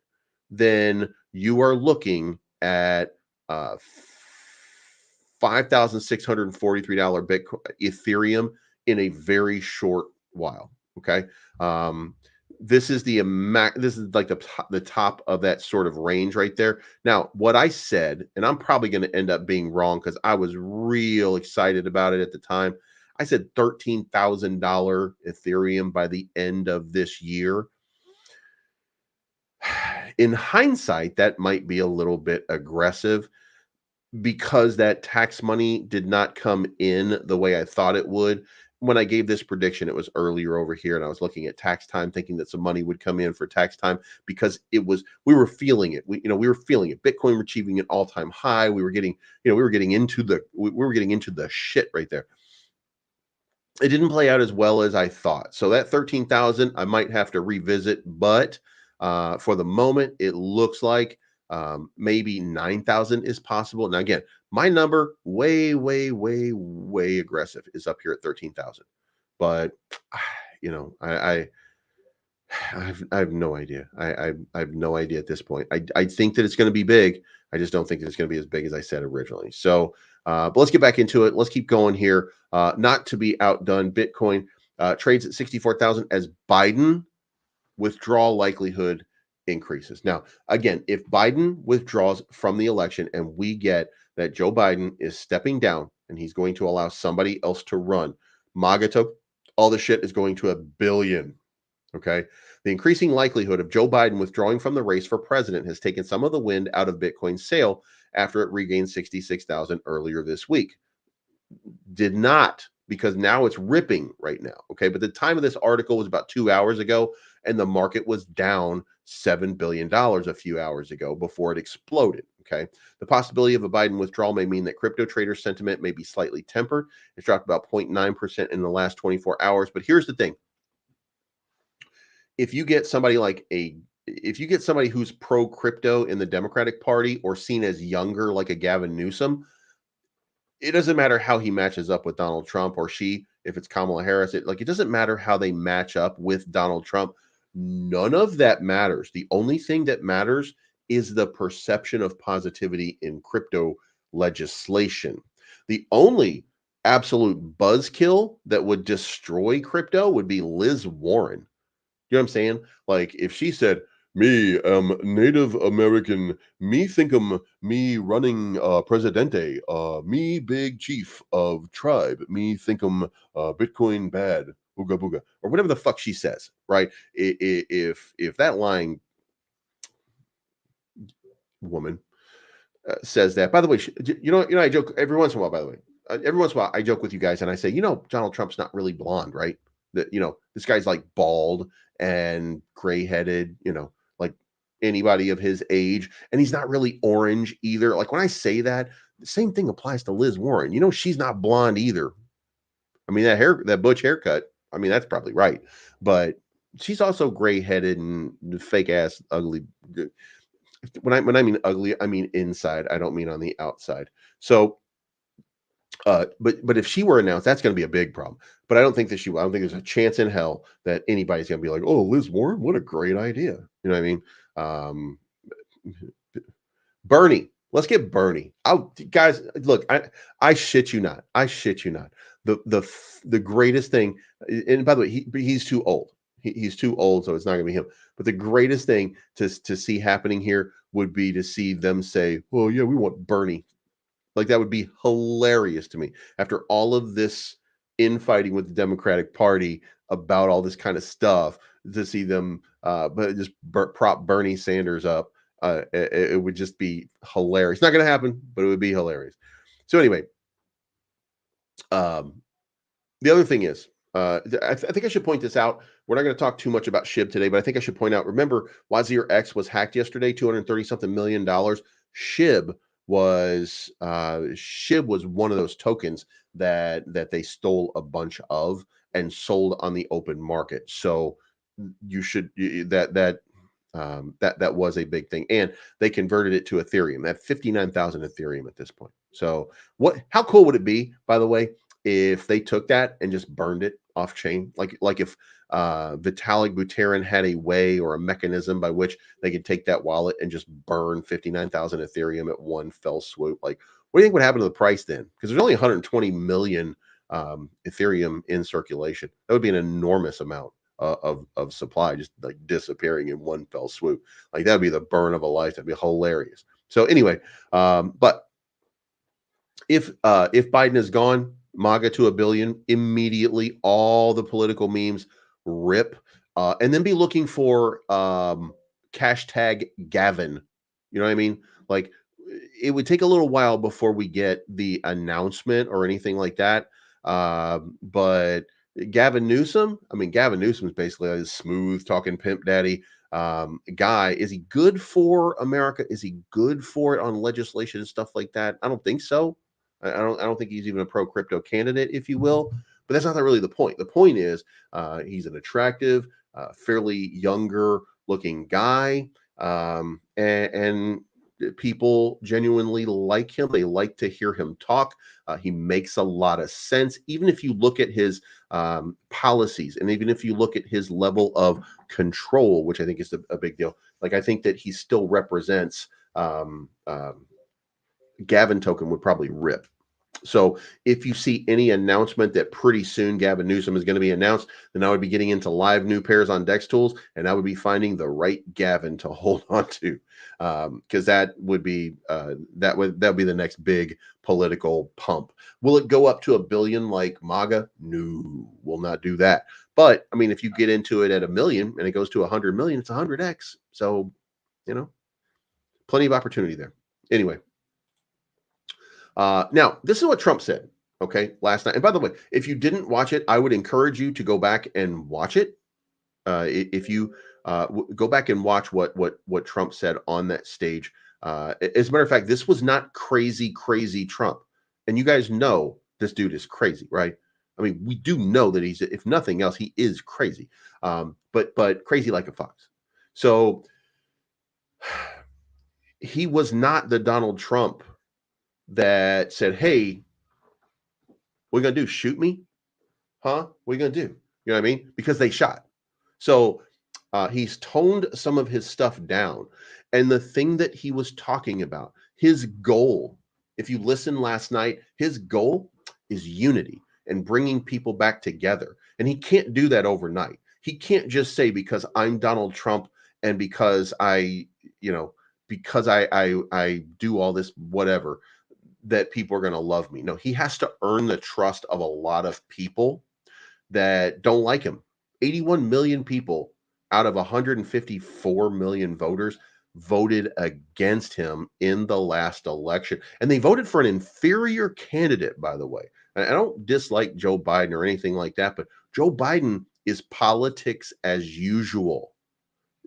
then you are looking at $5,643 Bitcoin Ethereum in a very short while. Okay. Um, this is this is like the top of that sort of range right there. Now, what I said, and I'm probably going to end up being wrong because I was real excited about it at the time. I said $13,000 Ethereum by the end of this year. In hindsight, that might be a little bit aggressive because that tax money did not come in the way I thought it would. When I gave this prediction, it was earlier over here, and I was looking at tax time, thinking that some money would come in for tax time because we were feeling it. We were feeling it. Bitcoin achieving an all-time high. We were getting into the shit right there. It didn't play out as well as I thought. So that 13,000, I might have to revisit, but for the moment, it looks like maybe 9,000 is possible. Now, again, my number, way, way, way, way aggressive, is up here at 13,000. But I have no idea. I have no idea at this point. I think that it's going to be big. I just don't think that it's going to be as big as I said originally. So, but let's get back into it. Let's keep going here. Not to be outdone, Bitcoin trades at 64,000 as Biden withdrawal likelihood increases. Now, again, if Biden withdraws from the election and we get that Joe Biden is stepping down and he's going to allow somebody else to run, MAGA token, all the shit is going to a billion. Okay. The increasing likelihood of Joe Biden withdrawing from the race for president has taken some of the wind out of Bitcoin's sail after it regained 66,000 earlier this week. Did not, because now it's ripping right now. Okay. But the time of this article was about 2 hours ago, and the market was down $7 billion a few hours ago before it exploded. Okay. The possibility of a Biden withdrawal may mean that crypto trader sentiment may be slightly tempered. It's dropped about 0.9% in the last 24 hours. But here's the thing. If you get somebody who's pro crypto in the Democratic Party or seen as younger, like a Gavin Newsom, it doesn't matter how he matches up with Donald Trump, or she, if it's Kamala Harris, it doesn't matter how they match up with Donald Trump. None of that matters. The only thing that matters is the perception of positivity in crypto legislation. The only absolute buzzkill that would destroy crypto would be Liz Warren. You know what I'm saying? Like, if she said, me, Native American, me think me running presidente, me big chief of tribe, me think Bitcoin bad, ooga booga, or whatever the fuck she says, right? If that lying woman says that, by the way, I joke every once in a while, by the way, every once in a while, I joke with you guys and I say, Donald Trump's not really blonde, right? That, this guy's like bald and gray headed, like anybody of his age. And he's not really orange either. Like, when I say that, the same thing applies to Liz Warren. She's not blonde either. I mean, that butch haircut, I mean, that's probably right. But she's also gray headed and fake ass ugly. When I mean ugly, I mean inside. I don't mean on the outside. So but if she were announced, that's going to be a big problem. But I don't think there's a chance in hell that anybody's going to be like, oh, Liz Warren, what a great idea. You know what I mean? Bernie, let's get Bernie. Guys, look, I shit you not. I shit you not. The greatest thing, and by the way, he's too old. He's too old, so it's not going to be him. But the greatest thing to see happening here would be to see them say, "Oh yeah, we want Bernie." Like, that would be hilarious to me after all of this infighting with the Democratic Party about all this kind of stuff, to see them but just prop Bernie Sanders up It would just be hilarious. Not going to happen, but it would be hilarious. So anyway, the other thing is, I think I should point this out. We're not going to talk too much about SHIB today, but I think I should point out. Remember, Wazir X was hacked yesterday, $230 something million. SHIB was one of those tokens that they stole a bunch of and sold on the open market. So you should that was a big thing, and they converted it to Ethereum at 59,000 Ethereum at this point. So how cool would it be, by the way, if they took that and just burned it off chain, like if Vitalik Buterin had a way or a mechanism by which they could take that wallet and just burn 59,000 Ethereum at one fell swoop. Like, what do you think would happen to the price then? Because there's only 120 million Ethereum in circulation. That would be an enormous amount of supply just like disappearing in one fell swoop. Like, that would be the burn of a life. That'd be hilarious. So anyway, but if Biden is gone, MAGA to a billion, immediately all the political memes rip, and then be looking for hashtag Gavin. You know what I mean? Like, it would take a little while before we get the announcement or anything like that. But Gavin Newsom, Gavin Newsom is basically a smooth talking pimp daddy guy. Is he good for America? Is he good for it on legislation and stuff like that? I don't think so. I don't think he's even a pro crypto candidate, if you will. But that's not really the point. The point is he's an attractive, fairly younger looking guy, and people genuinely like him. They like to hear him talk. He makes a lot of sense, even if you look at his policies, and even if you look at his level of control, which I think is a big deal. Like, I think that he still represents Gavin token would probably rip. So if you see any announcement that pretty soon Gavin Newsom is going to be announced, then I would be getting into live new pairs on DEX tools, and I would be finding the right Gavin to hold on to, because that would be that would be the next big political pump. Will it go up to a billion like MAGA? No, will not do that. But I mean, if you get into it at 1 million and it goes to 100 million, it's 100x. So, plenty of opportunity there. Anyway. Now, this is what Trump said, okay, last night. And by the way, if you didn't watch it, I would encourage you to go back and watch it. If you go back and watch what Trump said on that stage. As a matter of fact, this was not crazy Trump. And you guys know this dude is crazy, right? I mean, we do know that he's, if nothing else, he is crazy, but crazy like a fox. So he was not the Donald Trump that said, hey, what are you going to do? Shoot me? Huh? What are you going to do? You know what I mean? Because they shot. So he's toned some of his stuff down. And the thing that he was talking about, his goal, if you listen last night, his goal is unity and bringing people back together. And he can't do that overnight. He can't just say, because I'm Donald Trump and because I do all this, whatever, that people are going to love me. No, he has to earn the trust of a lot of people that don't like him. 81 million people out of 154 million voters voted against him in the last election. And they voted for an inferior candidate, by the way. I don't dislike Joe Biden or anything like that, but Joe Biden is politics as usual.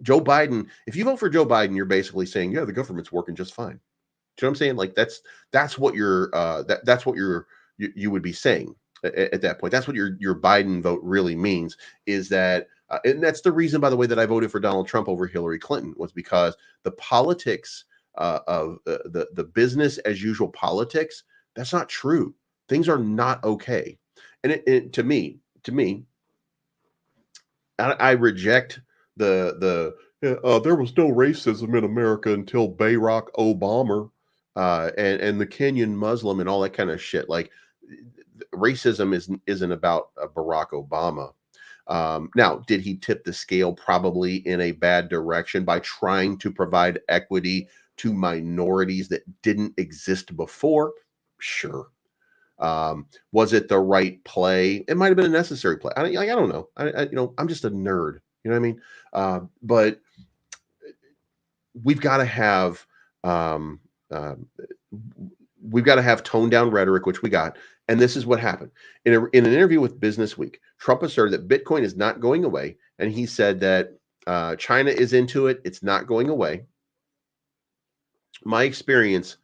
Joe Biden, if you vote for Joe Biden, you're basically saying, yeah, the government's working just fine. Do you know what I'm saying? Like, that's what you would be saying at that point. That's what your Biden vote really means, is that, and that's the reason, by the way, that I voted for Donald Trump over Hillary Clinton, was because the politics of the business as usual politics, that's not true. Things are not okay. And to me, I reject there was no racism in America until Barack Obama. And the Kenyan Muslim and all that kind of shit. Like, racism isn't about Barack Obama. Now, did he tip the scale? Probably in a bad direction by trying to provide equity to minorities that didn't exist before? Sure. Was it the right play? It might have been a necessary play. I don't know. I'm just a nerd. You know what I mean? But we've got to have we've got to have toned down rhetoric, which we got. And this is what happened in an interview with Business Week. Trump asserted that Bitcoin is not going away, and he said that China is into it. It's not going away. My experience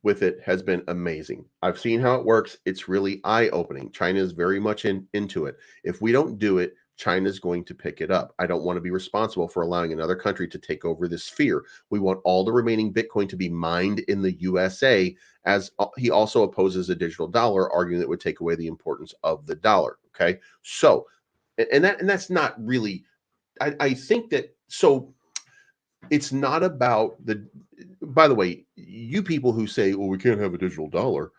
with it has been amazing. I've seen how it works. It's really eye-opening. China is very much into it. If we don't do it, China's going to pick it up. I don't want to be responsible for allowing another country to take over this sphere. We want all the remaining Bitcoin to be mined in the USA, as he also opposes a digital dollar, arguing that it would take away the importance of the dollar. Okay. So, and that's not really, I think that, so it's not about the, by the way, you people who say, well, we can't have a digital dollar.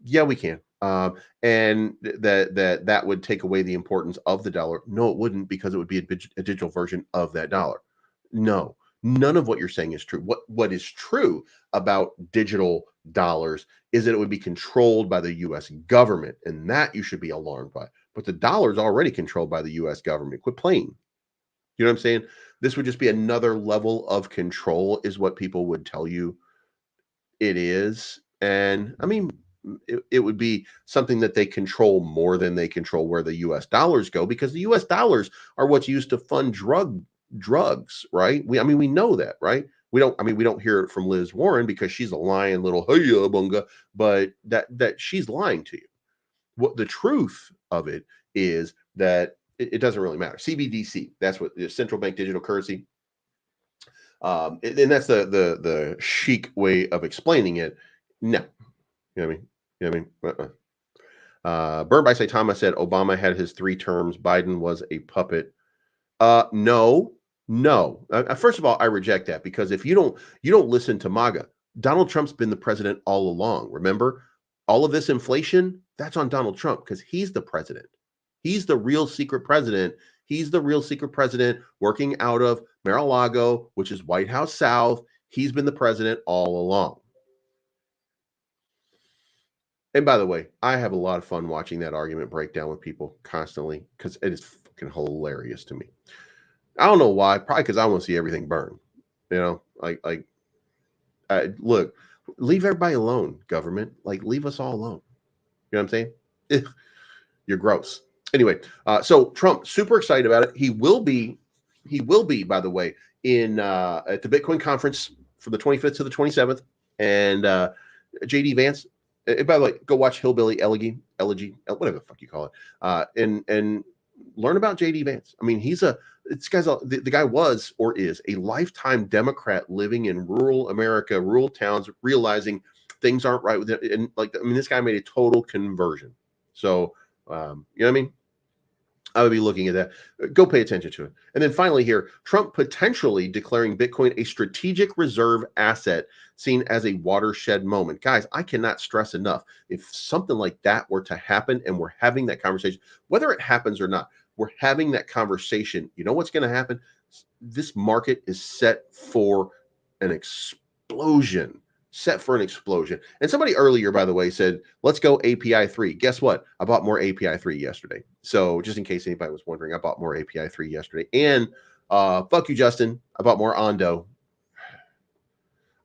Yeah, we can. And that would take away the importance of the dollar. No, it wouldn't, because it would be a digital version of that dollar. No, none of what you're saying is true. What is true about digital dollars is that it would be controlled by the US government, and that you should be alarmed by. But the dollar is already controlled by the US government. Quit playing. You know what I'm saying? This would just be another level of control, is what people would tell you it is. And I mean, it would be something that they control more than they control where the US dollars go, because the US dollars are what's used to fund drugs, right? I mean, we know that, right? We don't hear it from Liz Warren, because she's a lying little hey bunga, but that she's lying to you. What the truth of it is that it doesn't really matter. CBDC, that's what the central bank digital currency. And that's the chic way of explaining it. No, you know what I mean? You know what I mean? Burned by Saitama said Obama had his 3 terms. Biden was a puppet. No. First of all, I reject that, because if you don't listen to MAGA, Donald Trump's been the president all along. Remember, all of this inflation, that's on Donald Trump, because he's the president. He's the real secret president. He's the real secret president working out of Mar-a-Lago, which is White House South. He's been the president all along. And by the way, I have a lot of fun watching that argument break down with people constantly, because it is fucking hilarious to me. I don't know why. Probably because I want to see everything burn. You know, look, leave everybody alone, government. Like, leave us all alone. You know what I'm saying? You're gross. Anyway, so Trump, super excited about it. He will be, by the way, in at the Bitcoin conference from the 25th to the 27th. And JD Vance, by the way, go watch Hillbilly Elegy, whatever the fuck you call it, and learn about JD Vance. I mean, the guy was, or is, a lifetime Democrat living in rural America, rural towns, realizing things aren't right with it. And this guy made a total conversion. So, you know what I mean? I would be looking at that. Go pay attention to it. And then finally here, Trump potentially declaring Bitcoin a strategic reserve asset, seen as a watershed moment. Guys, I cannot stress enough, if something like that were to happen, and we're having that conversation, whether it happens or not, we're having that conversation. You know what's going to happen? This market is set for an explosion. And somebody earlier, by the way, said, let's go API 3. Guess what? I bought more API 3 yesterday. So just in case anybody was wondering, I bought more API 3 yesterday. And fuck you, Justin. I bought more Ondo.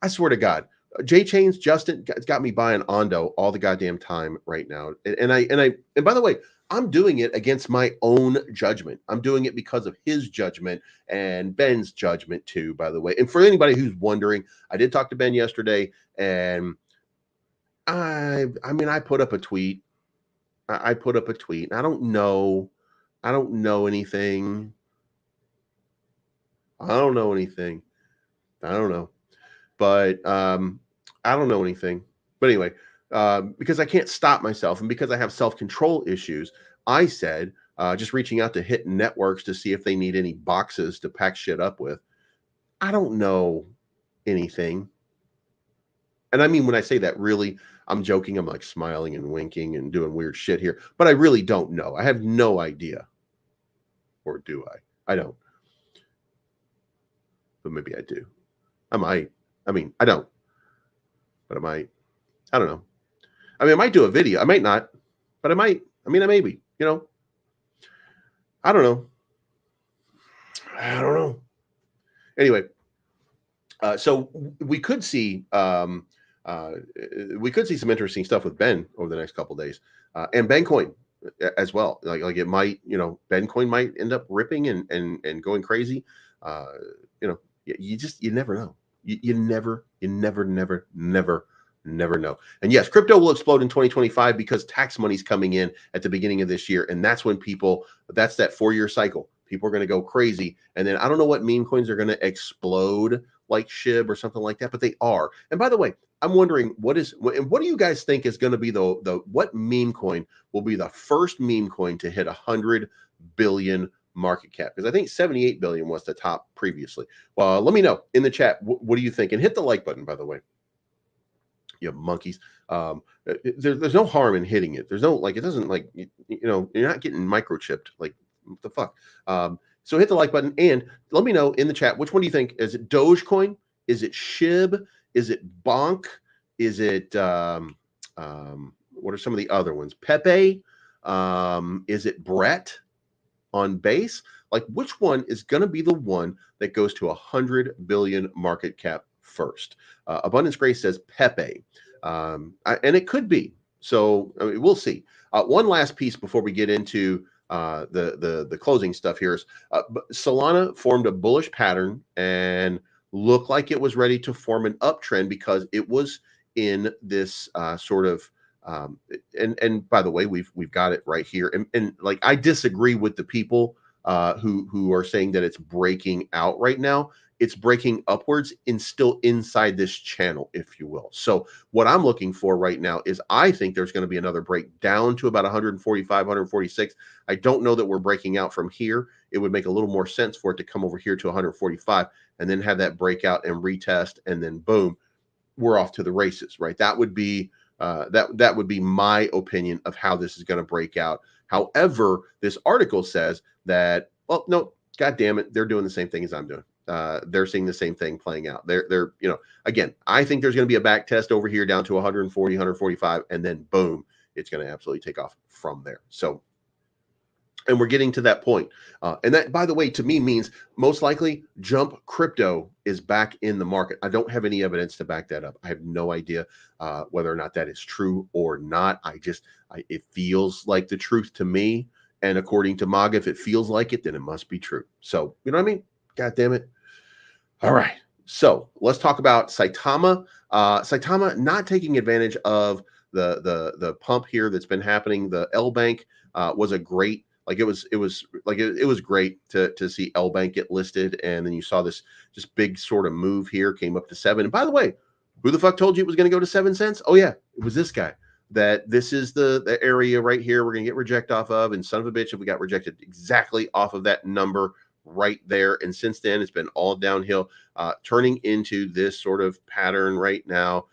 I swear to God, J-Chains, Justin, got me buying Ondo all the goddamn time right now. And by the way, I'm doing it against my own judgment. I'm doing it because of his judgment and Ben's judgment too, by the way. And for anybody who's wondering, I did talk to Ben yesterday, and I put up a tweet. I put up a tweet. I don't know anything. I don't know anything. But I don't know anything. But anyway, because I can't stop myself, and because I have self-control issues, I said, just reaching out to hit networks to see if they need any boxes to pack shit up with. I don't know anything. And I mean, when I say that, really, I'm joking. I'm like smiling and winking and doing weird shit here, but I really don't know. I have no idea. Or do I? I don't. But maybe I do. I might. I mean, I don't. But I might. I don't know. I mean, I might do a video. I might not. But I might. I mean, I maybe. You know? I don't know. Anyway. So we could see some interesting stuff with Ben over the next couple of days, and Bencoin as well. Like it might, Bencoin might end up ripping and going crazy. You never know. You never know. And yes, crypto will explode in 2025 because tax money's coming in at the beginning of this year, and that's when that's that 4-year cycle. People are going to go crazy, and then I don't know what meme coins are going to explode like SHIB or something like that, but they are. And by the way, I'm wondering what do you guys think is going to be what meme coin will be the first meme coin to hit 100 billion market cap? Because I think 78 billion was the top previously. Well, let me know in the chat. What do you think? And hit the like button, by the way. You monkeys. There's no harm in hitting it. There's no, it doesn't you're not getting microchipped. Like, what the fuck? So hit the like button and let me know in the chat, which one do you think? Is it Dogecoin? Is it SHIB? Is it Bonk? Is it what are some of the other ones? Pepe? Is it Brett on base? Like, which one is going to be the one that goes to 100 billion market cap first? Abundance Grace says Pepe, and it could be. So I mean, we'll see. One last piece before we get into the closing stuff here is Solana formed a bullish pattern and looked like it was ready to form an uptrend because it was in this sort of and by the way, we've got it right here. And like, I disagree with the people who are saying that it's breaking out right now. It's breaking upwards and still inside this channel, if you will. So what I'm looking for right now is I think there's going to be another break down to about 145, 146. I don't know that we're breaking out from here. It would make a little more sense for it to come over here to 145 and then have that breakout and retest, and then boom, we're off to the races, right? That would be that would be my opinion of how this is going to break out. However, this article says that, well, no, God damn it, they're doing the same thing as I'm doing. They're seeing the same thing playing out. They're again, I think there's going to be a back test over here down to 140, 145, and then boom, it's going to absolutely take off from there. So, and we're getting to that point. And that, by the way, to me means most likely Jump Crypto is back in the market. I don't have any evidence to back that up. I have no idea whether or not that is true or not. It feels like the truth to me. And according to MAGA, if it feels like it, then it must be true. So, you know what I mean? God damn it. All right. So let's talk about Saitama. Saitama not taking advantage of the pump here that's been happening. The L Bank was a great, it was great to see L Bank get listed, and then you saw this just big sort of move here, came up to 7. And by the way, who the fuck told you it was going to go to 7 cents? Oh yeah, it was this guy. That this is the area right here we're going to get reject off of, and son of a bitch, if we got rejected exactly off of that number right there. And since then, it's been all downhill, turning into this sort of pattern right now.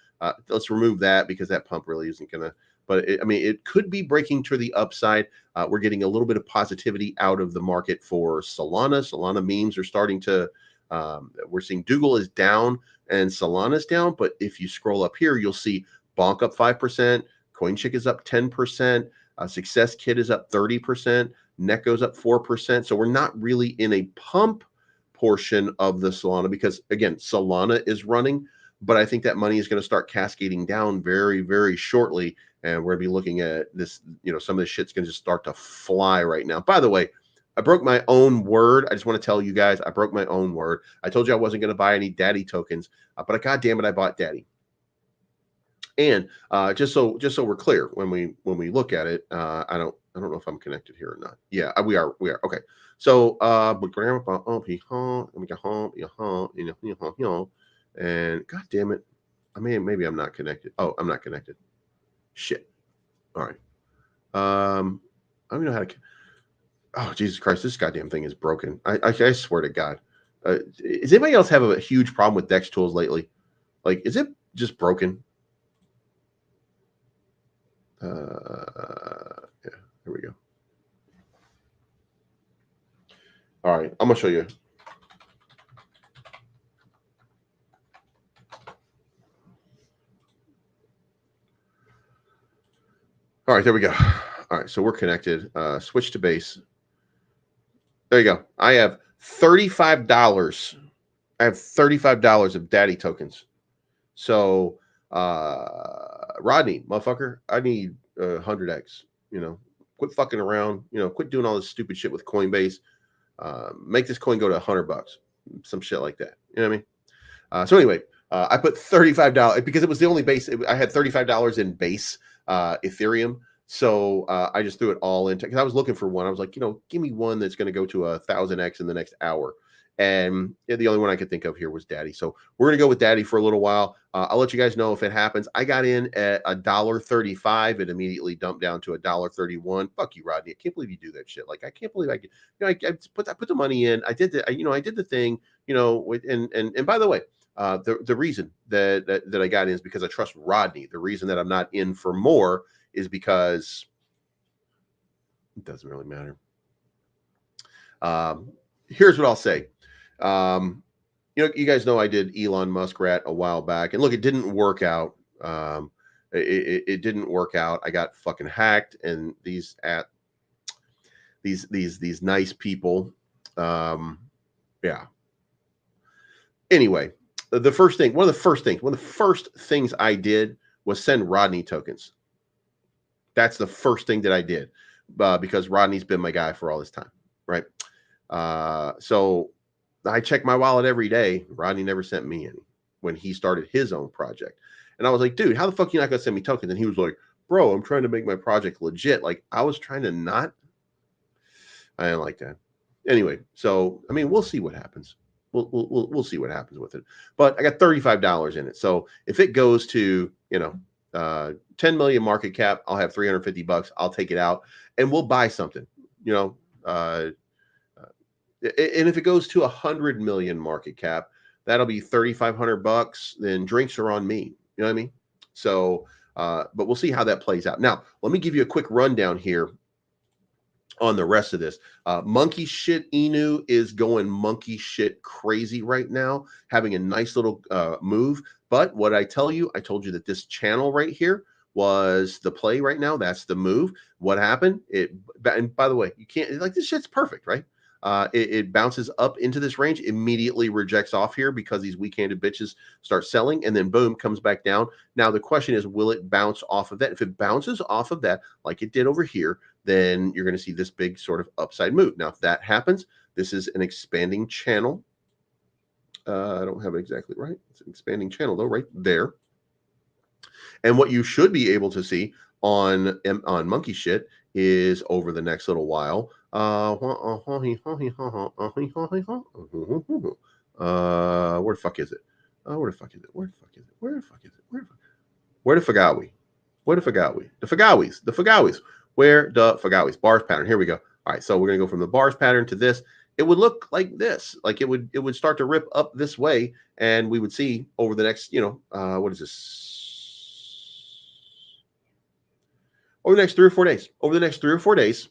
Let's remove that because that pump really isn't going to, but it could be breaking to the upside. We're getting a little bit of positivity out of the market for Solana. Solana memes are starting to, we're seeing Dougal is down and Solana's down. But if you scroll up here, you'll see Bonk up 5%, CoinChick is up 10%, Success Kit is up 30%, Net goes up 4%. So we're not really in a pump portion of the Solana because, again, Solana is running, but I think that money is going to start cascading down very, very shortly. And we're going to be looking at this, some of this shit's going to just start to fly right now. By the way, I broke my own word. I just want to tell you guys, I broke my own word. I told you I wasn't going to buy any Daddy tokens, but God damn it, I bought Daddy. And just so we're clear, when we look at it, I don't know if I'm connected here or not. Yeah, we are. Okay. So and God damn it, maybe I'm not connected. Oh, I'm not connected. Shit. All right. I don't even know how to. Oh, Jesus Christ, this goddamn thing is broken. I swear to God. Does anybody else have a huge problem with Dex tools lately? Like, is it just broken? Yeah, here we go. All right, I'm gonna show you. All right, there we go. All right, so we're connected. Switch to base. There you go. I have $35 I have $35 of daddy tokens. So, Rodney, motherfucker, I need 100x. You know, quit fucking around. You know, quit doing all this stupid shit with Coinbase. Make this coin go to $100, some shit like that. You know what I mean? So anyway, I put $35 because it was the only base. I had $35 in base Ethereum. So I just threw it all into, because I was looking for one. I was like, you know, give me one that's going to go to 1,000x in the next hour. And the only one I could think of here was Daddy. So we're going to go with Daddy for a little while. I'll let you guys know if it happens. I got in at $1.35. It immediately dumped down to $1.31. Fuck you, Rodney. I can't believe you do that shit. Like, I can't believe I could, you know, I put the money in. I did the, you know, I did the thing, you know, and by the way, the reason that I got in is because I trust Rodney. The reason that I'm not in for more is because it doesn't really matter. Here's what I'll say. You know, you guys know I did Elon Musk rat a while back, and look, it didn't work out. It didn't work out. I got fucking hacked, and these nice people. Yeah. Anyway, one of the first things I did was send Rodney tokens. That's the first thing that I did, because Rodney's been my guy for all this time, right? So I check my wallet every day. Rodney never sent me any when he started his own project. And I was like, dude, how the fuck are you not going to send me tokens? And he was like, bro, I'm trying to make my project legit. Like, I was trying to not. I didn't like that. Anyway, so, I mean, we'll see what happens. We'll see what happens with it. But I got $35 in it. So if it goes to, you know, 10 million market cap, I'll have $350. I'll take it out and we'll buy something, you know, and if it goes to 100 million market cap, that'll be $3,500. Then drinks are on me. You know what I mean? So, but we'll see how that plays out. Now, let me give you a quick rundown here on the rest of this. Monkey shit Inu is going monkey shit crazy right now, having a nice little move. But what I told you that this channel right here was the play right now. That's the move. What happened? And by the way, you can't, like, this shit's perfect, right? It bounces up into this range, immediately rejects off here because these weak-handed bitches start selling, and then boom, comes back down. Now the question is, will it bounce off of that? If it bounces off of that, like it did over here, then you're going to see this big sort of upside move. Now, if that happens, this is an expanding channel. I don't have it exactly right. It's an expanding channel though, right there. And what you should be able to see on monkey shit is over the next little while. Where the fuck is it? Where the fuck is it? Where the fuck is it? Where the fuck is it? Where the fuck are we? Where the fuck are we? The Fagawis. Where the Fagawis? Bars pattern. Here we go. All right, so we're gonna go from the bars pattern to this. It would look like this. Like it would start to rip up this way, and we would see over the next, you know, what is this? Over the next 3 or 4 days. Over the next 3 or 4 days,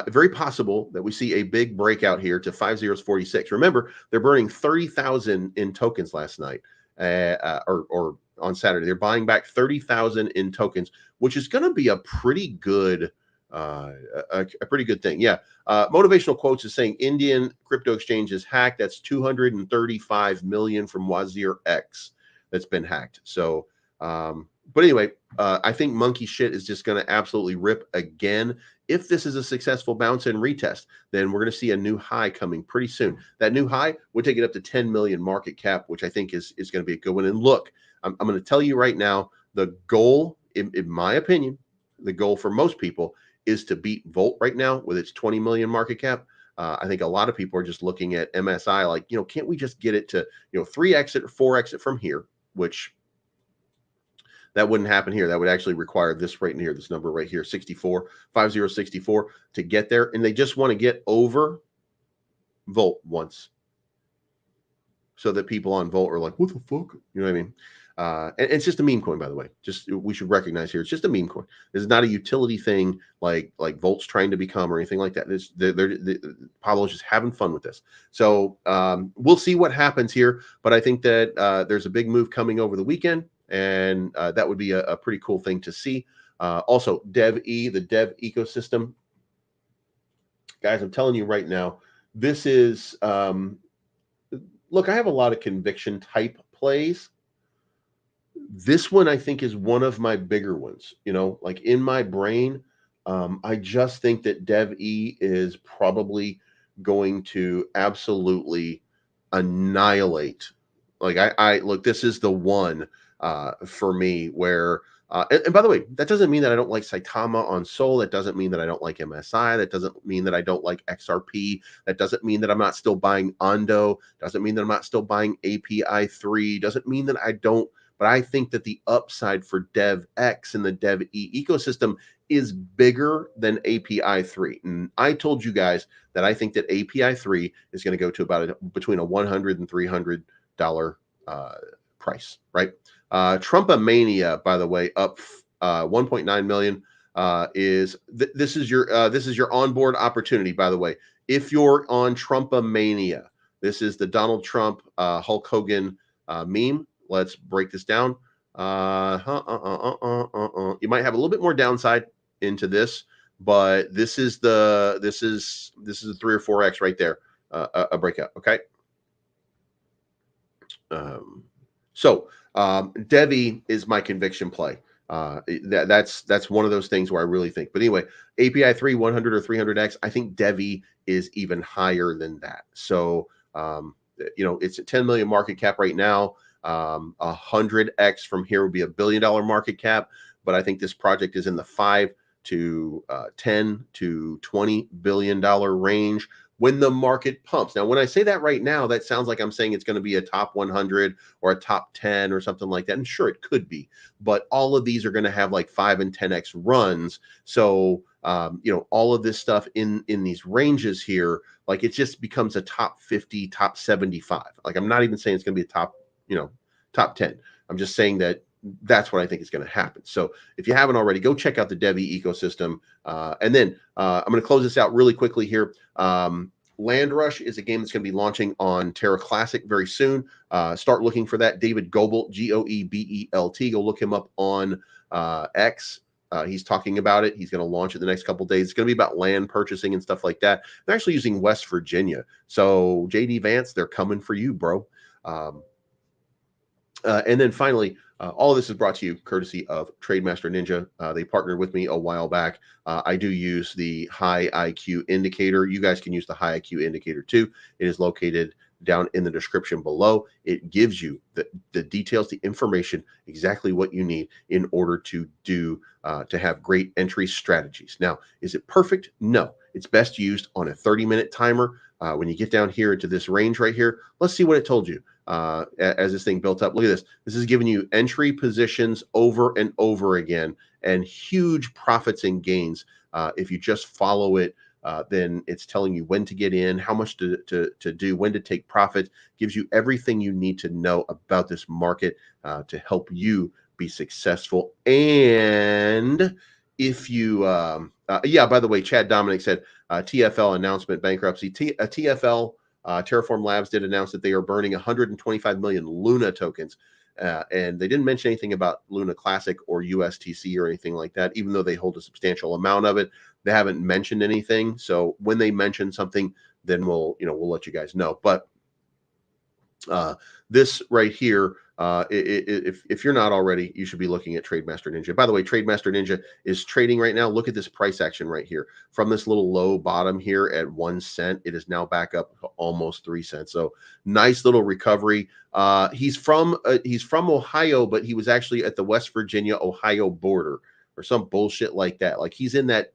very possible that we see a big breakout here to 5046. Remember, they're burning 30,000 in tokens last night, or on Saturday. They're buying back 30,000 in tokens, which is going to be a pretty good, thing. Yeah. Motivational quotes is saying Indian crypto exchange is hacked. That's 235 million from Wazir X that's been hacked. So, but anyway, I think monkey shit is just going to absolutely rip again. If this is a successful bounce and retest, then we're going to see a new high coming pretty soon. That new high would take it up to 10 million market cap, which I think is going to be a good one. And look, I'm going to tell you right now, the goal, in my opinion, the goal for most people is to beat Volt right now with its 20 million market cap. I think a lot of people are just looking at MSI like, you know, can't we just get it to, you know, 3x it or 4x it from here, which that wouldn't happen here. That would actually require this right in here, this number right here, 5064 to get there. And they just want to get over Volt once, so that people on Volt are like, what the fuck? You know what I mean? And it's just a meme coin, by the way. Just, we should recognize here, it's just a meme coin. This is not a utility thing like Volt's trying to become or anything like that. Pablo's just having fun with this. So we'll see what happens here. But I think that there's a big move coming over the weekend. And that would be a pretty cool thing to see. Also, DevE, the dev ecosystem. Guys, I'm telling you right now, this is, look, I have a lot of conviction type plays. This one I think is one of my bigger ones. You know, like in my brain, I just think that Dev E is probably going to absolutely annihilate. Like I look, this is the one for me where and by the way, that doesn't mean that I don't like Saitama on Sol. That doesn't mean that I don't like MSI. That doesn't mean that I don't like XRP. That doesn't mean that I'm not still buying Ondo. Doesn't mean that I'm not still buying API 3. Doesn't mean that I don't, but I think that the upside for Dev X and the Dev E ecosystem is bigger than API 3. And I told you guys that I think that API 3 is going to go to about between a $100 and $300 price, right? Trumpamania, by the way, up 1.9 million. This is your onboard opportunity, by the way. If you're on Trumpamania, this is the Donald Trump Hulk Hogan meme. Let's break this down. You might have a little bit more downside into this, but this is the 3 or 4x right there, a breakout. Okay. Devi is my conviction play. That's one of those things where I really think. But anyway, API 3, 100 or 300x. I think Devi is even higher than that. So it's a 10 million market cap right now. 100x from here would be $1 billion market cap. But I think this project is in the 5 to 10 to $20 billion range when the market pumps. Now, when I say that right now, that sounds like I'm saying it's going to be a top 100 or a top 10 or something like that. And sure, it could be, but all of these are going to have like 5 and 10x runs. So, all of this stuff in these ranges here, like it just becomes a top 50, top 75. Like I'm not even saying it's going to be a top 10. I'm just saying that's what I think is going to happen. So if you haven't already, go check out the Devi ecosystem. And then I'm going to close this out really quickly here. Land Rush is a game that's going to be launching on Terra Classic very soon. Start looking for that. David Goebelt, Goebelt. Go look him up on X. He's talking about it. He's going to launch it the next couple of days. It's going to be about land purchasing and stuff like that. They're actually using West Virginia. So JD Vance, they're coming for you, bro. And then finally, all of this is brought to you courtesy of Trademaster Ninja. They partnered with me a while back. I do use the high IQ indicator. You guys can use the high IQ indicator too. It is located down in the description below. It gives you the details, the information, exactly what you need in order to to have great entry strategies. Now, is it perfect? No. It's best used on a 30-minute timer. When you get down here into this range right here, let's see what it told you. As this thing built up. Look at this. This is giving you entry positions over and over again and huge profits and gains. If you just follow it, then it's telling you when to get in, how much to do, when to take profit, gives you everything you need to know about this market to help you be successful. And if you, by the way, Chad Dominic said TFL announcement bankruptcy. TFL Terraform Labs did announce that they are burning 125 million Luna tokens. And they didn't mention anything about Luna Classic or USTC or anything like that, even though they hold a substantial amount of it. They haven't mentioned anything. So when they mention something, then we'll let you guys know. But this right here, if you're not already, you should be looking at Trademaster Ninja. By the way, Trademaster Ninja is trading right now. Look at this price action right here. From this little low bottom here at 1 cent, it is now back up to almost 3 cents. So nice little recovery. He's from Ohio, but he was actually at the West Virginia Ohio border or some bullshit like that. Like he's in that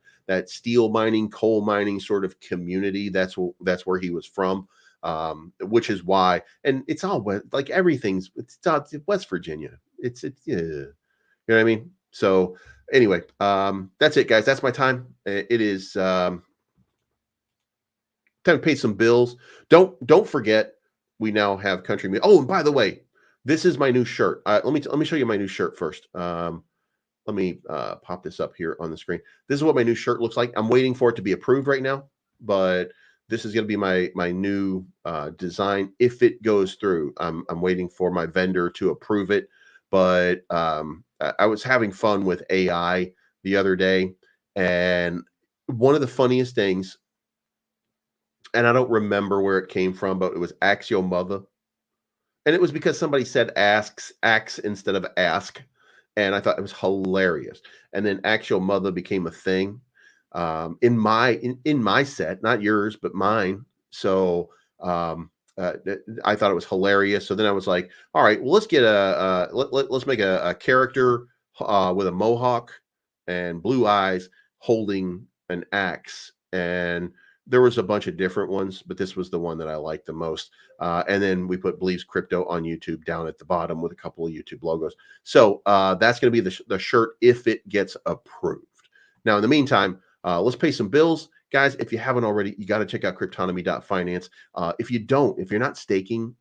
steel mining, coal mining sort of community. That's where he was from. Which is why, and it's all like everything's it's West Virginia. It's you know what I mean? So anyway, that's it, guys. That's my time. It is time to pay some bills. Don't forget, we now have country music. Oh, and by the way, this is my new shirt. Let me show you my new shirt first. Let me pop this up here on the screen. This is what my new shirt looks like. I'm waiting for it to be approved right now, but this is going to be my new design if it goes through. I'm waiting for my vendor to approve it, but I was having fun with AI the other day, and one of the funniest things, and I don't remember where it came from, but it was Axio Mother. And it was because somebody said ax instead of ask. And I thought it was hilarious. And then Axial Mother became a thing in my set, not yours, but mine. So I thought it was hilarious. So then I was like, all right, well, let's get let's make a character with a mohawk and blue eyes holding an axe. And there was a bunch of different ones, but this was the one that I liked the most. And then we put Believes Crypto on YouTube down at the bottom with a couple of YouTube logos. So that's going to be the shirt if it gets approved. Now, in the meantime, let's pay some bills. Guys, if you haven't already, you got to check out Cryptonomy.finance. If you're not staking,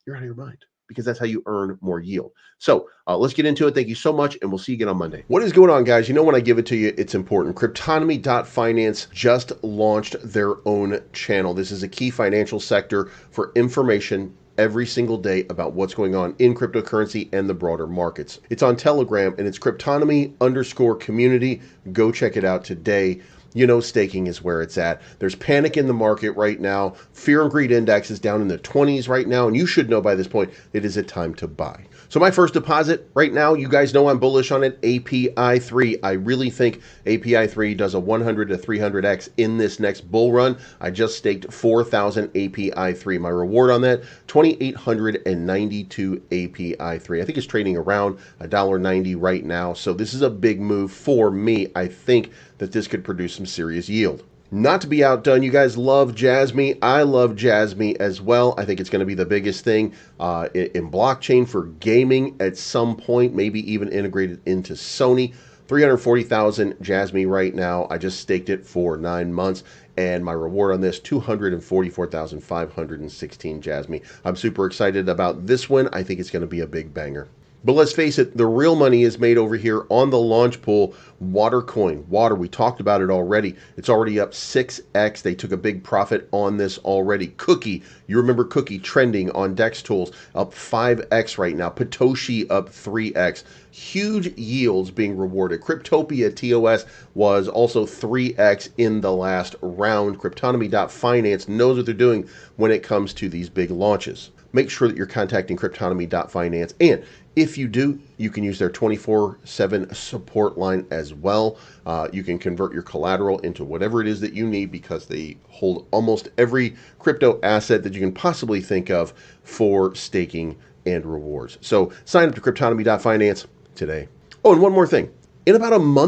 you're out of your mind, because that's how you earn more yield. So let's get into it. Thank you so much, and we'll see you again on Monday. What is going on, guys? You know, when I give it to you, it's important. Cryptonomy.finance just launched their own channel. This is a key financial sector for information every single day about what's going on in cryptocurrency and the broader markets. It's on Telegram, and it's Cryptonomy_community. Go check it out today. You know, staking is where it's at. There's panic in the market right now. Fear and greed index is down in the 20s right now, and you should know by this point it is a time to buy. So my first deposit right now, you guys know I'm bullish on it, API3. I really think API3 does a 100 to 300x in this next bull run. I just staked 4,000 API3. My reward on that, 2,892 API3. I think it's trading around $1.90 right now. So this is a big move for me. I think that this could produce some serious yield. Not to be outdone, you guys love Jasmy. I love Jasmy as well. I think it's going to be the biggest thing in blockchain for gaming at some point, maybe even integrated into Sony. 340,000 Jasmy right now. I just staked it for 9 months, and my reward on this, 244,516 Jasmy. I'm super excited about this one. I think it's going to be a big banger. But let's face it, the real money is made over here on the launch pool. Watercoin, Water, we talked about it already. It's already up 6x. They took a big profit on this already. Cookie, you remember Cookie trending on Dex Tools, up 5x right now. Patoshi up 3x. Huge yields being rewarded. Cryptopia TOS was also 3x in the last round. Cryptonomy.finance knows what they're doing when it comes to these big launches. Make sure that you're contacting Cryptonomy.finance, and if you do, you can use their 24/7 support line as well. You can convert your collateral into whatever it is that you need, because they hold almost every crypto asset that you can possibly think of for staking and rewards. So sign up to Cryptonomy.finance today. Oh, and one more thing. In about a month